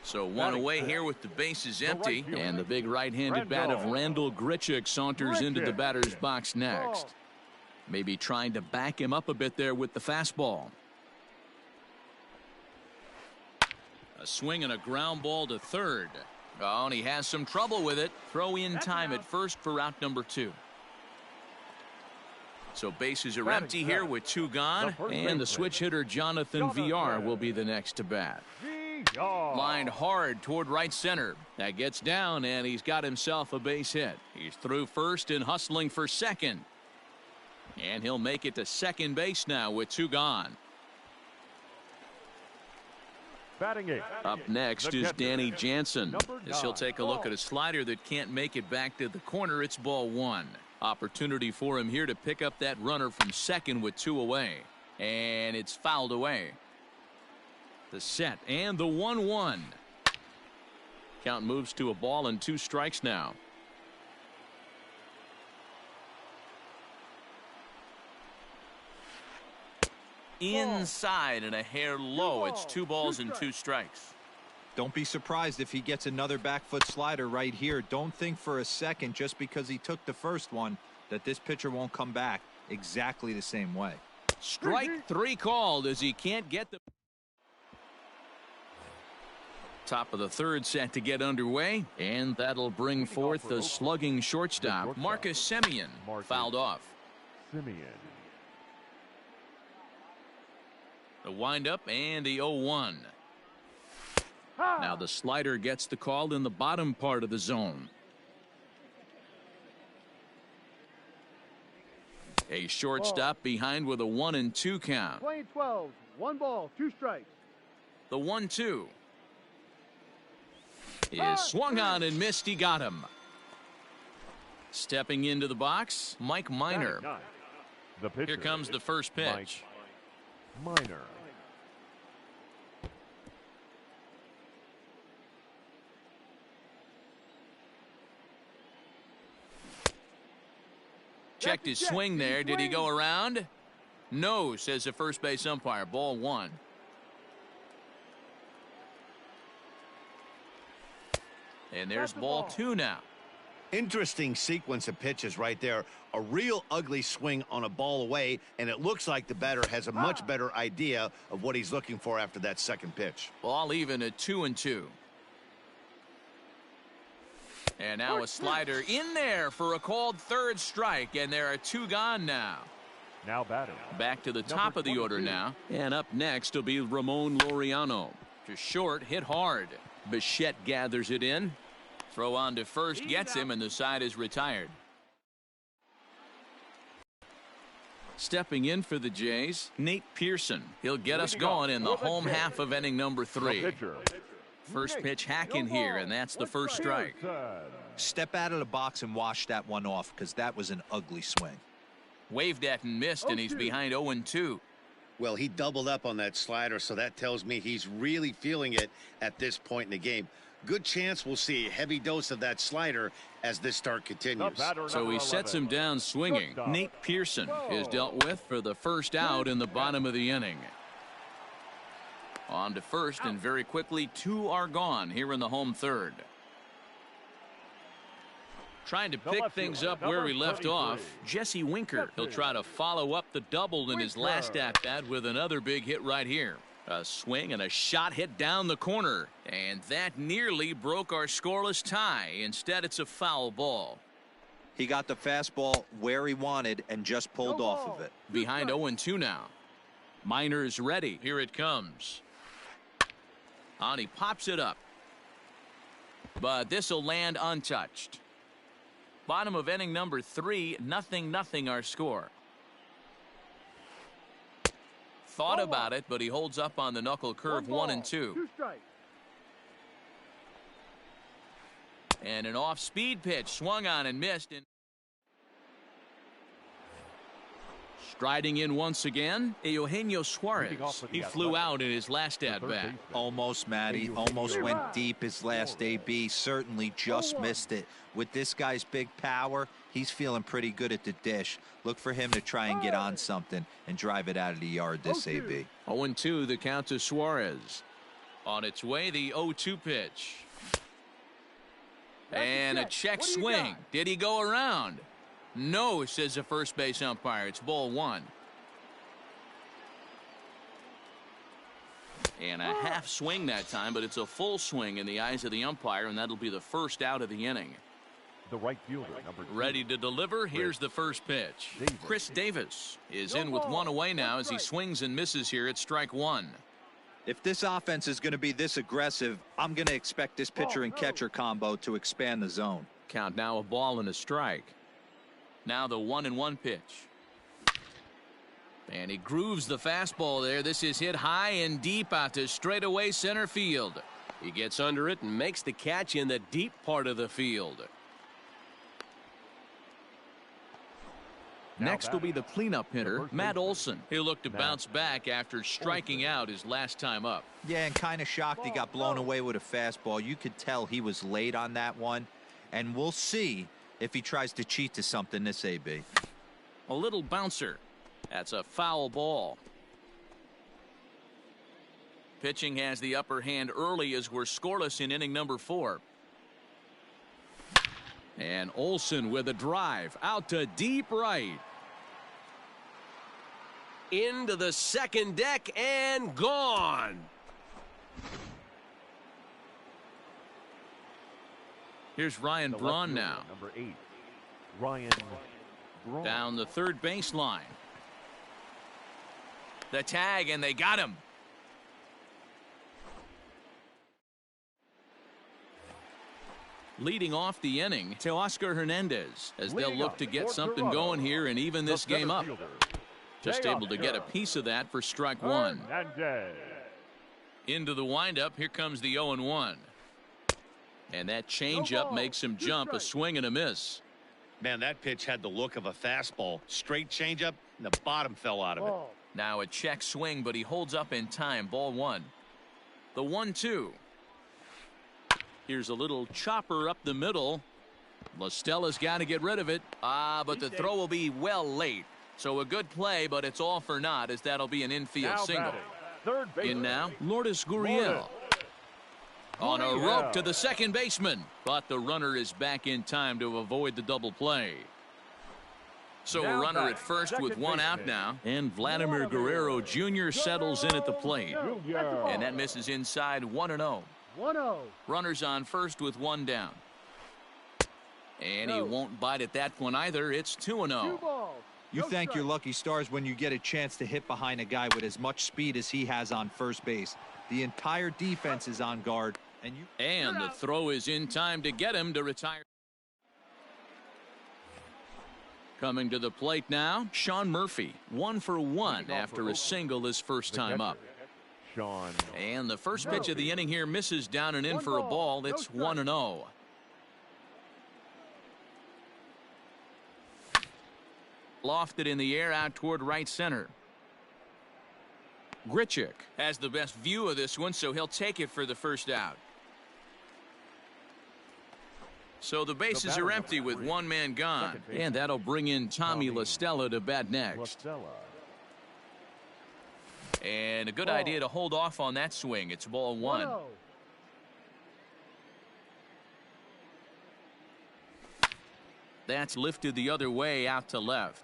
So 1 away here with the bases empty, and the big right-handed bat of Randall Grichuk saunters into the batter's box next. Maybe trying to back him up a bit there with the fastball. A swing and a ground ball to third. Oh, and he has some trouble with it. Throw in time at first for out number 2. So bases are empty here with 2 gone, and the switch hitter Jonathan VR will be the next to bat. Lined hard toward right center. That gets down, and he's got himself a base hit. He's through first and hustling for second. And he'll make it to second base now with 2 gone. Up next is Danny Jansen, as he'll take a look at a slider that can't make it back to the corner. It's ball 1. Opportunity for him here to pick up that runner from second with 2 away. And it's fouled away. The set and the 1-1. Count moves to a ball and 2 strikes now. Inside and a hair low. It's 2 balls and 2 strikes. Don't be surprised if he gets another back foot slider right here. Don't think for a second just because he took the first one that this pitcher won't come back exactly the same way. Strike 3 called as he can't get the top of the third set to get underway, and that'll bring forth the slugging shortstop Marcus Semien. Fouled off. The windup and the 0-1. Now the slider gets the call in the bottom part of the zone. A shortstop behind with a 1-2 count. 20-12, 1 ball, 2 strikes. The 1-2 is swung on and missed. He got him. Stepping into the box, Mike Minor. Here comes the first pitch. Minor. Checked his swing there. Did he go around? No, says the first base umpire. Ball 1. And there's ball 2 now. Interesting sequence of pitches right there. A real ugly swing on a ball away, and it looks like the batter has a much better idea of what he's looking for after that second pitch. Ball even at 2-2. And now a slider in there for a called third strike, and there are 2 gone now. Now batting. Back to the top of the order now, and up next will be Ramon Laureano. Just short, hit hard. Bichette gathers it in. Throw on to first gets him, and the side is retired. Stepping in for the Jays, Nate Pearson. He'll get us going in the home half of inning number 3. First pitch hack in here, and that's the first strike. Step out of the box and wash that one off, because that was an ugly swing. Waved at and missed, and he's behind 0-2. Well, he doubled up on that slider, so that tells me he's really feeling it at this point in the game. Good chance we'll see a heavy dose of that slider as this start continues. So he sets him down swinging. Nate Pearson is dealt with for the first out in the bottom of the inning. On to first, and very quickly 2 are gone here in the home third. Trying to pick things up where we left off, Jesse Winker. He'll try to follow up the double in his last at-bat with another big hit right here. A swing and a shot hit down the corner, and that nearly broke our scoreless tie. Instead, it's a foul ball. He got the fastball where he wanted and just pulled off of it. Behind 0-2 now. Minor's ready. Here it comes. And he pops it up. But this will land untouched. Bottom of inning number 3, 0-0 our score. Thought about it, but he holds up on the knuckle curve. 1-2. And an off-speed pitch swung on and missed. Striding in once again, Eugenio Suarez. He flew out in his last at-bat. Almost, Matty. Almost went deep his last AB. Certainly just missed it. With this guy's big power, he's feeling pretty good at the dish. Look for him to try and get on something and drive it out of the yard this AB. 0-2 the count to Suarez. On its way, the 0-2 pitch. And a check swing. Did he go around? No, says the first base umpire. It's ball 1. And a half swing that time, but it's a full swing in the eyes of the umpire, and that'll be the first out of the inning. The right fielder, number 2. Ready to deliver. Here's the first pitch. Chris Davis is in with 1 away now as he swings and misses here at strike 1. If this offense is going to be this aggressive, I'm going to expect this pitcher and catcher combo to expand the zone. Count now, a ball and a strike. Now the 1-1 pitch. And he grooves the fastball there. This is hit high and deep out to straightaway center field. He gets under it and makes the catch in the deep part of the field. Next will be the cleanup hitter, Matt Olson. He'll look to bounce back after striking out his last time up. Yeah, and kind of shocked he got blown away with a fastball. You could tell he was late on that one. And we'll see if he tries to cheat to something this AB. A little bouncer. That's a foul ball. Pitching has the upper hand early as we're scoreless in inning number 4. And Olson with a drive out to deep right. Into the second deck and gone. Here's Ryan Braun now. Number 8, Ryan Braun. Down the third baseline. The tag, and they got him. Leading off the inning to Oscar Hernandez as they'll look to get something going here and even this game up. Just able to get a piece of that for strike 1. Into the windup. Here comes the 0-1. And that changeup makes him jump. A swing and a miss. Man, that pitch had the look of a fastball. Straight changeup, and the bottom fell out of it. Now a check swing, but he holds up in time. Ball 1. The 1-2. Here's a little chopper up the middle. LaStella's got to get rid of it. But the throw will be well late. So a good play, but it's all for naught, as that'll be an infield single. In now, Lourdes Gurriel. On a rope to the second baseman, but the runner is back in time to avoid the double play. So a runner at first with 1 out now, and Vladimir Guerrero Jr. settles in at the plate, and that misses inside. 1-0. Runners on first with 1 down, and he won't bite at that one either. It's 2-0. You thank your lucky stars when you get a chance to hit behind a guy with as much speed as he has on first base. The entire defense is on guard. And the throw is in time to get him to retire. Coming to the plate now, Sean Murphy. 1 for 1 after a single his first time up. And the first pitch of the inning here misses down and in for a ball. It's 1-0. Lofted in the air out toward right center. Grichuk has the best view of this one, so he'll take it for the first out. So the bases are empty with one man gone, and that'll bring in Tommy La Stella to bat next. And a good idea to hold off on that swing. It's ball one. That's lifted the other way out to left.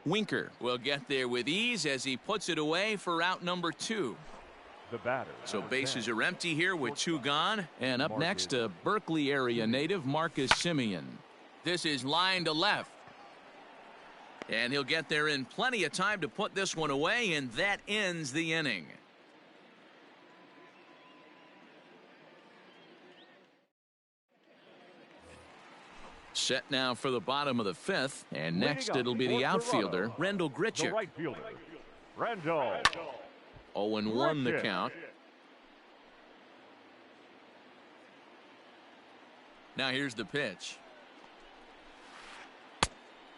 Winker will get there with ease as he puts it away for out number 2. The batter. So bases are empty here with 2 gone. And up next, a Berkeley area native, Marcus Semien. This is line to left. And he'll get there in plenty of time to put this one away, and that ends the inning. Set now for the bottom of the 5th, and next it'll be the outfielder, Rendell Grichuk. The right fielder, Rendell. 0-1 the count. Now here's the pitch.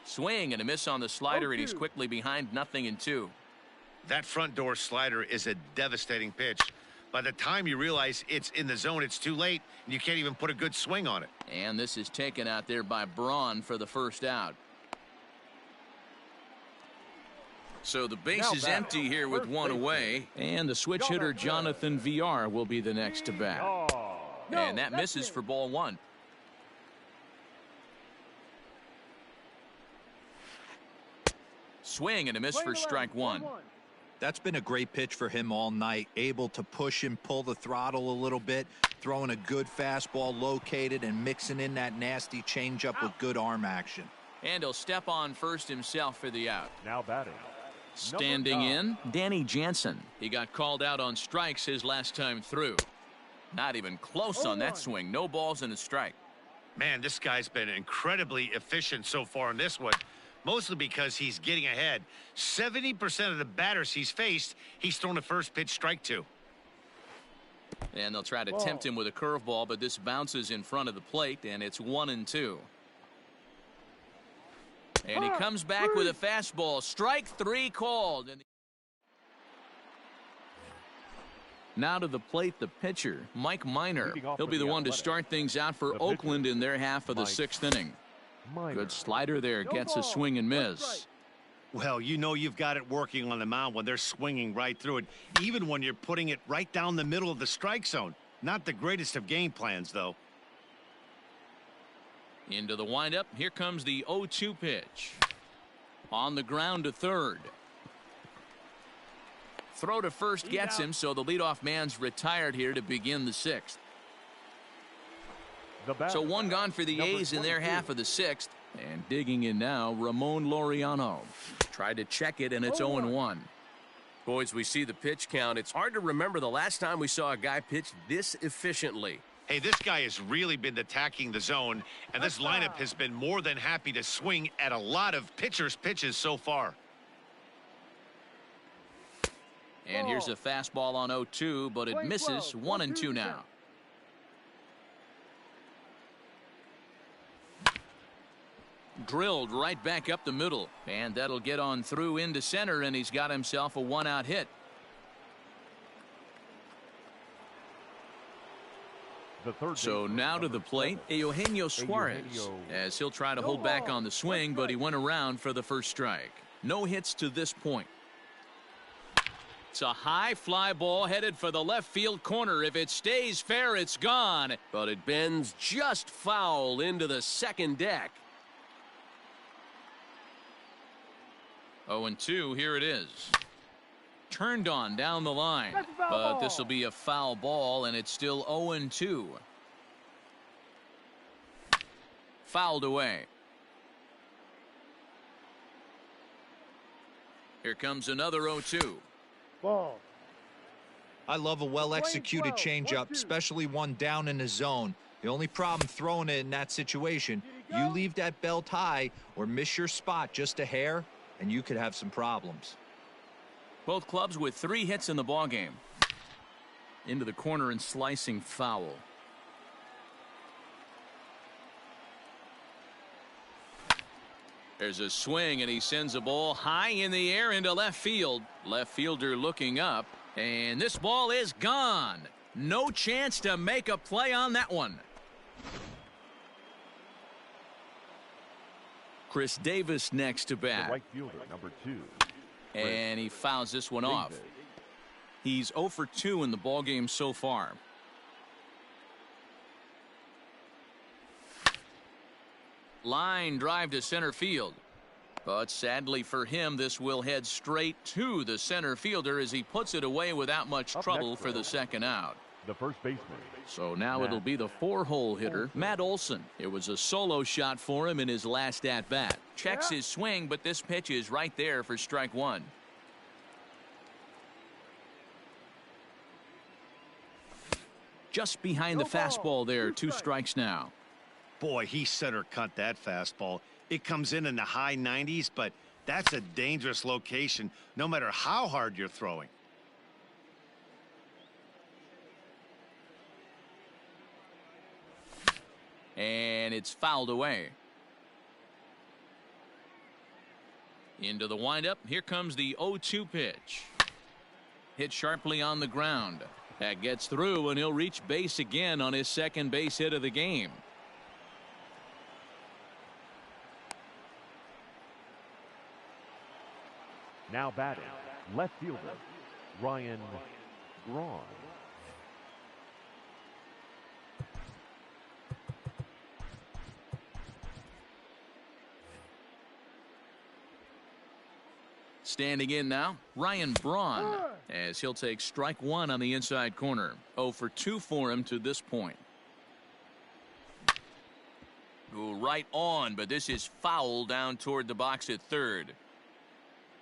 Swing and a miss on the slider, and he's quickly behind 0-2. That front door slider is a devastating pitch. By the time you realize it's in the zone, it's too late, and you can't even put a good swing on it. And this is taken out there by Braun for the first out. So the base is empty here with one away, and the switch hitter Jonathan VR will be the next to bat. And that misses for ball one. Swing and a miss for strike one. That's been a great pitch for him all night. Able to push and pull the throttle a little bit, throwing a good fastball located and mixing in that nasty changeup with good arm action. And he'll step on first himself for the out. Now batting. Standing in, Danny Jansen. He got called out on strikes his last time through. Not even close on that swing. No balls and a strike. Man, this guy's been incredibly efficient so far in this one. Mostly because he's getting ahead. 70% of the batters he's faced, he's thrown a first pitch strike to. And they'll try to tempt him with a curveball, but this bounces in front of the plate, and it's 1-2. And he comes back with a fastball. Strike 3 called. And now to the plate, the pitcher, Mike Minor. He'll be the one to start things out for Oakland in their half of the 6th inning. Good slider there, gets a swing and miss. Well, you know you've got it working on the mound when they're swinging right through it, even when you're putting it right down the middle of the strike zone. Not the greatest of game plans, though. Into the windup. Here comes the 0-2 pitch. On the ground to third. Throw to first gets him, so the leadoff man's retired here to begin the 6th. So one gone for the A's in their half of the 6th. And digging in now, Ramon Laureano. Tried to check it, and it's 0-1. Boys, we see the pitch count. It's hard to remember the last time we saw a guy pitch this efficiently. Hey, this guy has really been attacking the zone, and this lineup has been more than happy to swing at a lot of pitchers' pitches so far. And here's a fastball on 0-2, but it misses. 1-2 now. Drilled right back up the middle, and that'll get on through into center, and he's got himself a 1-out hit. So now to the plate, Eugenio Suarez, as he'll try to hold back on the swing, but he went around for the first strike. No hits to this point. It's a high fly ball headed for the left field corner. If it stays fair, it's gone, but it bends just foul into the second deck. 0-2, here it is. Turned on down the line, but this will be a foul ball, and it's still 0-2. Fouled away. Here comes another 0-2. Ball. I love a well-executed changeup, especially one down in the zone. The only problem throwing it in that situation, you leave that belt high or miss your spot just a hair, and you could have some problems. Both clubs with 3 hits in the ballgame. Into the corner and slicing foul. There's a swing, and he sends a ball high in the air into left field. Left fielder looking up, and this ball is gone. No chance to make a play on that one. Chris Davis next to bat. The right fielder, number 2. And he fouls this one off. He's 0 for 2 in the ballgame so far. Line drive to center field. But sadly for him, this will head straight to the center fielder as he puts it away without much trouble for the second out. The first baseman. So now it'll be the 4-hole hitter, Matt Olson. It was a solo shot for him in his last at-bat. Checks his swing, but this pitch is right there for strike one. Just behind the fastball there, 2 strikes now. Boy, he center cut that fastball. It comes in the high 90s, but that's a dangerous location no matter how hard you're throwing. And it's fouled away. Into the windup. Here comes the 0-2 pitch. Hit sharply on the ground. That gets through, and he'll reach base again on his second base hit of the game. Now batting, left fielder, Ryan Braun. Standing in now, Ryan Braun, as he'll take strike one on the inside corner. 0 for 2 for him to this point. Go right on, but this is foul down toward the box at third.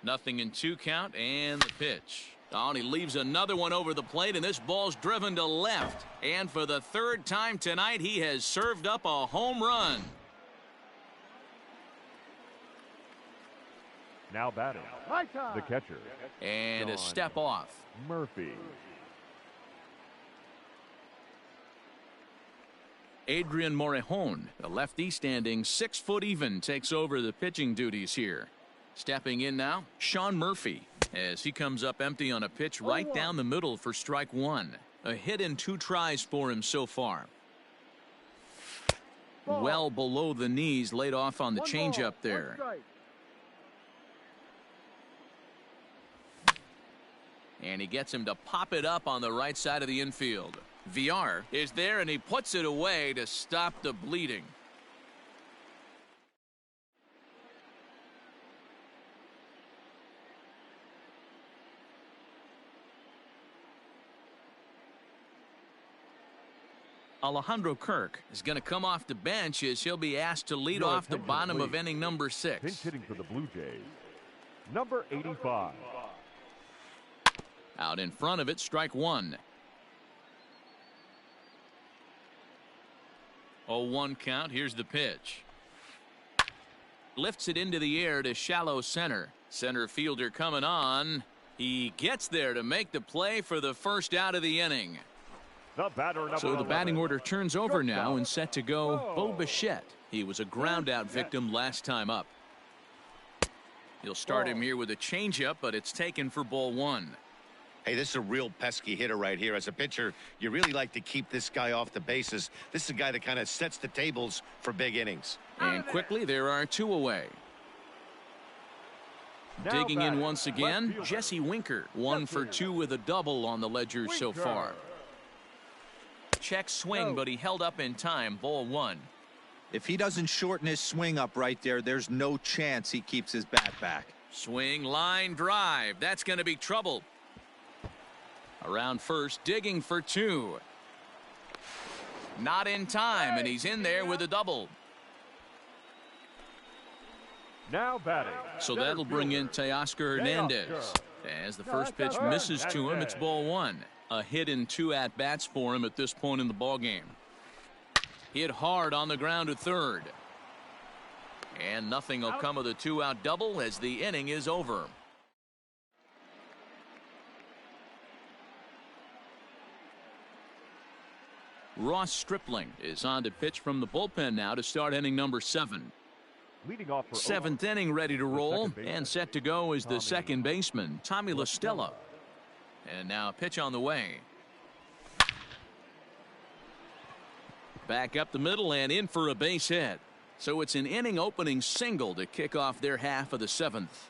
0-2 count, and the pitch. Oh, and he leaves another one over the plate, and this ball's driven to left. And for the third time tonight, he has served up a home run. Now batting, the catcher. And a step off. Murphy. Adrian Morejon, the lefty standing 6 foot even, takes over the pitching duties here. Stepping in now, Sean Murphy, as he comes up empty on a pitch right down the middle for strike one. A hit in 2 tries for him so far. Well below the knees, laid off on the changeup there. And he gets him to pop it up on the right side of the infield. VR is there, and he puts it away to stop the bleeding. Alejandro Kirk is going to come off the bench as he'll be asked to lead off the bottom of inning number 6. Pinch hitting for the Blue Jays, number 85. Out in front of it, strike one. 0-1 count. Here's the pitch. Lifts it into the air to shallow center. Center fielder coming on. He gets there to make the play for the first out of the inning. So the batting order turns over now and set to go Bo Bichette. He was a ground out victim last time up. You'll start him here with a changeup, but it's taken for ball one. Hey, this is a real pesky hitter right here. As a pitcher, you really like to keep this guy off the bases. This is a guy that kind of sets the tables for big innings. And quickly, there are 2 away. Digging in once again, Jesse Winker. 1 for 2 with a double on the ledger so far. Check swing, but he held up in time. Ball one. If he doesn't shorten his swing up right there, there's no chance he keeps his bat back. Swing, line, drive. That's going to be trouble. Around first, digging for 2. Not in time, and he's in there with a double. Now batting. So that'll bring in Teoscar Hernandez. As the first pitch misses to him, it's ball one. A hit in 2 at-bats for him at this point in the ballgame. Hit hard on the ground to third. And nothing will come of the 2-out double as the inning is over. Ross Stripling is on to pitch from the bullpen now to start inning number 7. Leading off for Seventh inning ready to roll, and set to go is the second baseman, Tommy La Stella. And now a pitch on the way. Back up the middle and in for a base hit. So it's an inning opening single to kick off their half of the seventh.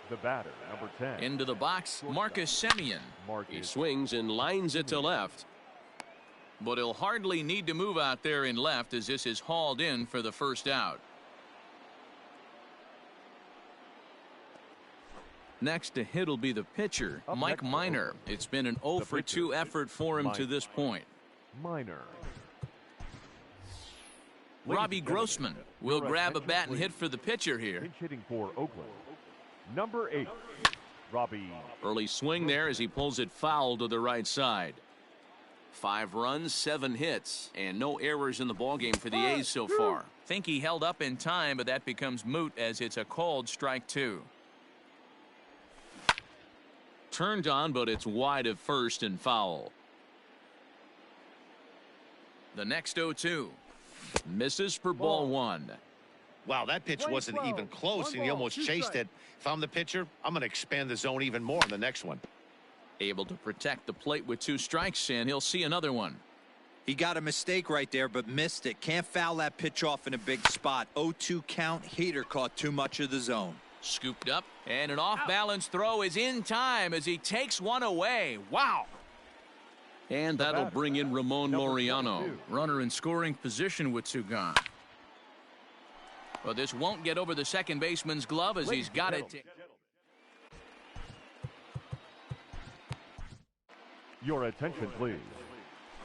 The batter, number 10. Into the box, Marcus Semien. He swings and lines it to left. But he'll hardly need to move out there in left as this is hauled in for the first out. Next to hit will be the pitcher, Mike Minor. It's been an 0 for 2 effort for him to this point. Minor. Robbie Grossman will grab a bat and hit for the pitcher here. Pinch hitting for Oakland. Number 8, Robbie. Early swing there as he pulls it foul to the right side. 5 runs, 7 hits, and no errors in the ballgame for the A's so far. Think he held up in time, but that becomes moot as it's a called strike 2. Turned on, but it's wide of first and foul. The next 0-2. Misses for ball 1. Wow, that pitch wasn't even close, and he almost chased it. If I'm the pitcher, I'm going to expand the zone even more in the next one. Able to protect the plate with 2 strikes, and he'll see another one. He got a mistake right there, but missed it. Can't foul that pitch off in a big spot. 0-2 count. Heater caught too much of the zone. Scooped up, and an off-balance throw is in time as he takes one away. Wow. And that'll bring in Ramon Laureano. Runner in scoring position with 2 gone. Well, this won't get over the second baseman's glove as he's got it. Your attention, please.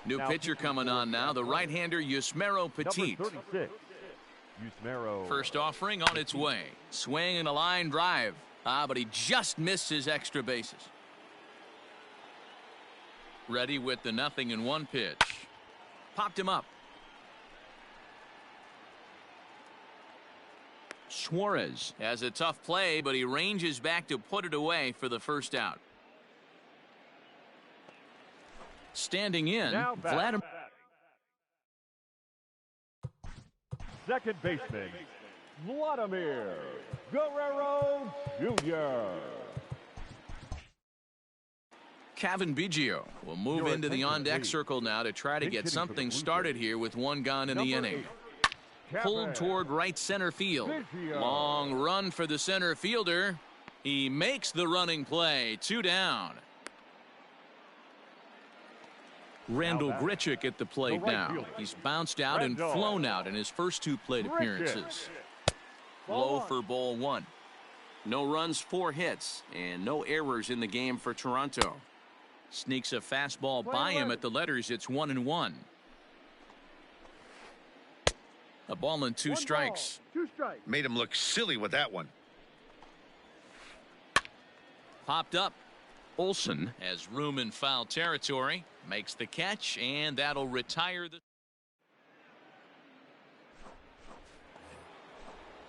New pitcher coming on now, the right-hander Yusmeiro Petit. Number 36, Yusmeiro. First offering on its way. Swing and a line drive. But he just missed his extra bases. Ready with the 0-1 pitch. Popped him up. Suarez has a tough play, but he ranges back to put it away for the first out. Standing in, Vladimir. Second baseman, Vladimir Guerrero Jr. Kevin Biggio will move into the on-deck circle now to try to get something started here with 1 gone in the inning. Pulled toward right center field. Long run for the center fielder. He makes the running play. 2 down. Randall Grichuk at the plate now. He's bounced out and flown out in his first 2 plate appearances. Low for ball 1. No runs, 4 hits, and no errors in the game for Toronto. Sneaks a fastball by him at the letters. It's 1-1. A ball and 2 strikes. Made him look silly with that one. Popped up. Olsen has room in foul territory. Makes the catch, and that'll retire the.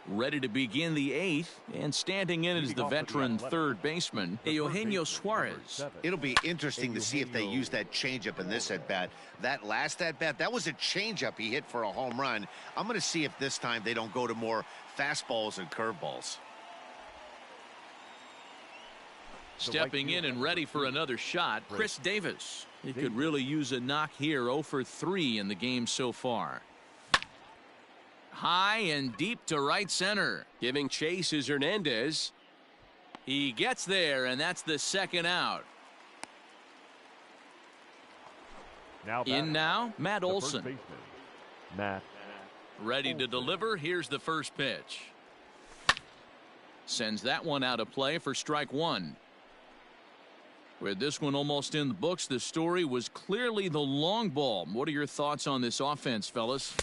Ready to begin the 8th, and standing in is the veteran third baseman, Eugenio Suarez. It'll be interesting to see if they use that changeup in this at-bat. That last at-bat, that was a changeup he hit for a home run. I'm going to see if this time they don't go to more fastballs and curveballs. Stepping in and ready for another shot, Chris Davis. He could really use a knock here. 0 for 3 in the game so far. High and deep to right center. Giving chase is Hernandez. He gets there, and that's the second out. Now, Matt Olson. Matt. Ready to deliver. Here's the first pitch. Sends that one out of play for strike 1. With this one almost in the books, the story was clearly the long ball. What are your thoughts on this offense, fellas?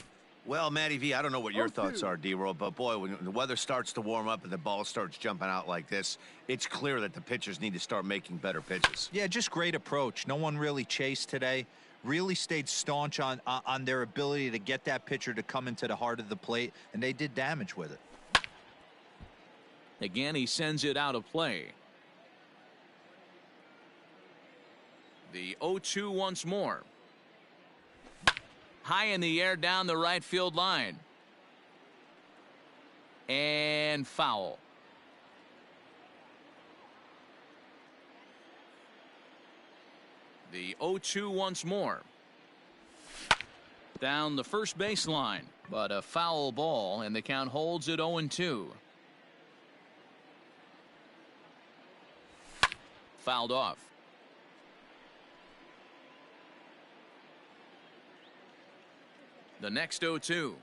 Well, Matty V, I don't know what your thoughts are, D-Roll, but boy, when the weather starts to warm up and the ball starts jumping out like this, it's clear that the pitchers need to start making better pitches. Yeah, just great approach. No one really chased today. Really stayed staunch on their ability to get that pitcher to come into the heart of the plate, and they did damage with it. Again, he sends it out of play. The 0-2 once more. High in the air down the right field line. And foul. The 0-2 once more. Down the first baseline, but a foul ball, and the count holds at 0-2. Fouled off. The next 0-2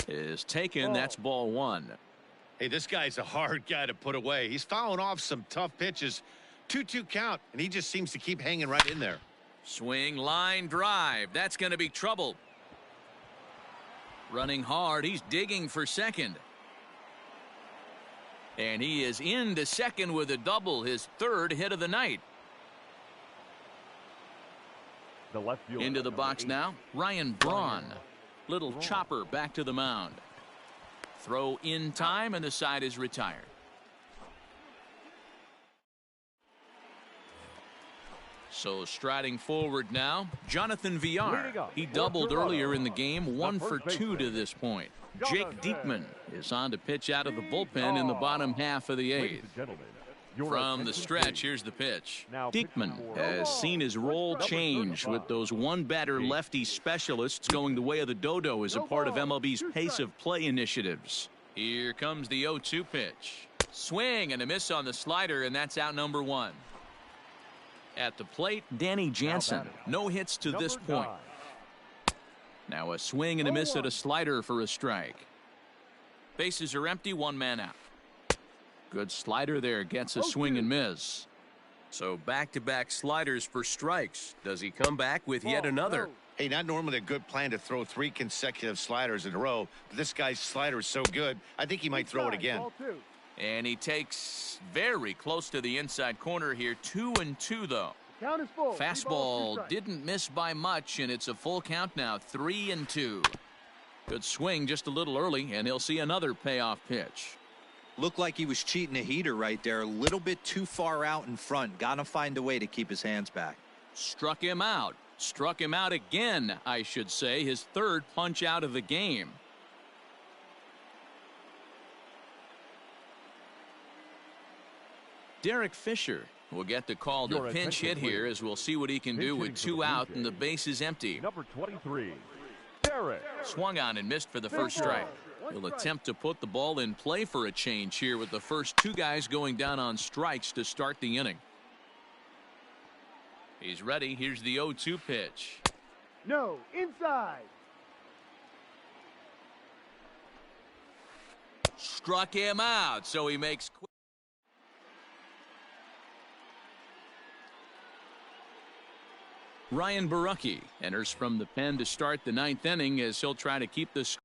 is taken. That's ball one. Hey, this guy's a hard guy to put away. He's fouling off some tough pitches. 2-2 count, and he just seems to keep hanging right in there. Swing, line, drive. That's going to be trouble. Running hard. He's digging for second. And he is into second with a double, his third hit of the night. Into the box now, Ryan Braun. Little chopper back to the mound. Throw in time, and the side is retired. So striding forward now, Jonathan Villar. He doubled earlier in the game, 1 for 2 to this point. Jake Diekman is on to pitch out of the bullpen in the bottom half of the eighth. From the stretch, here's the pitch. Diekman has seen his role change with those one-batter lefty specialists going the way of the dodo as a part of MLB's pace of play initiatives. Here comes the 0-2 pitch. Swing and a miss on the slider, and that's out number 1. At the plate, Danny Jansen. No hits to this point. Now a swing and a miss at a slider for a strike. Bases are empty, 1 man out. Good slider there, gets a swing and miss. So back-to-back sliders for strikes. Does he come back with yet another? Hey, not normally a good plan to throw 3 consecutive sliders in a row, but this guy's slider is so good, I think he might throw it again. And he takes very close to the inside corner here. 2-2 though. Count is full. Fastball didn't miss by much, and it's a full count now. 3-2. Good swing just a little early, and he'll see another payoff pitch. Looked like he was cheating a heater right there. A little bit too far out in front. Got to find a way to keep his hands back. Struck him out. Struck him out again, I should say. His third punch out of the game. Derek Fisher will get the call to pinch hit here, as we'll see what he can do with 2 out and the base is empty. Number 23, Derek. Swung on and missed for the first strike. He'll attempt to put the ball in play for a change here with the first 2 guys going down on strikes to start the inning. He's ready. Here's the 0-2 pitch. No, inside. Struck him out, so he makes quick. Ryan Borucki enters from the pen to start the 9th inning as he'll try to keep this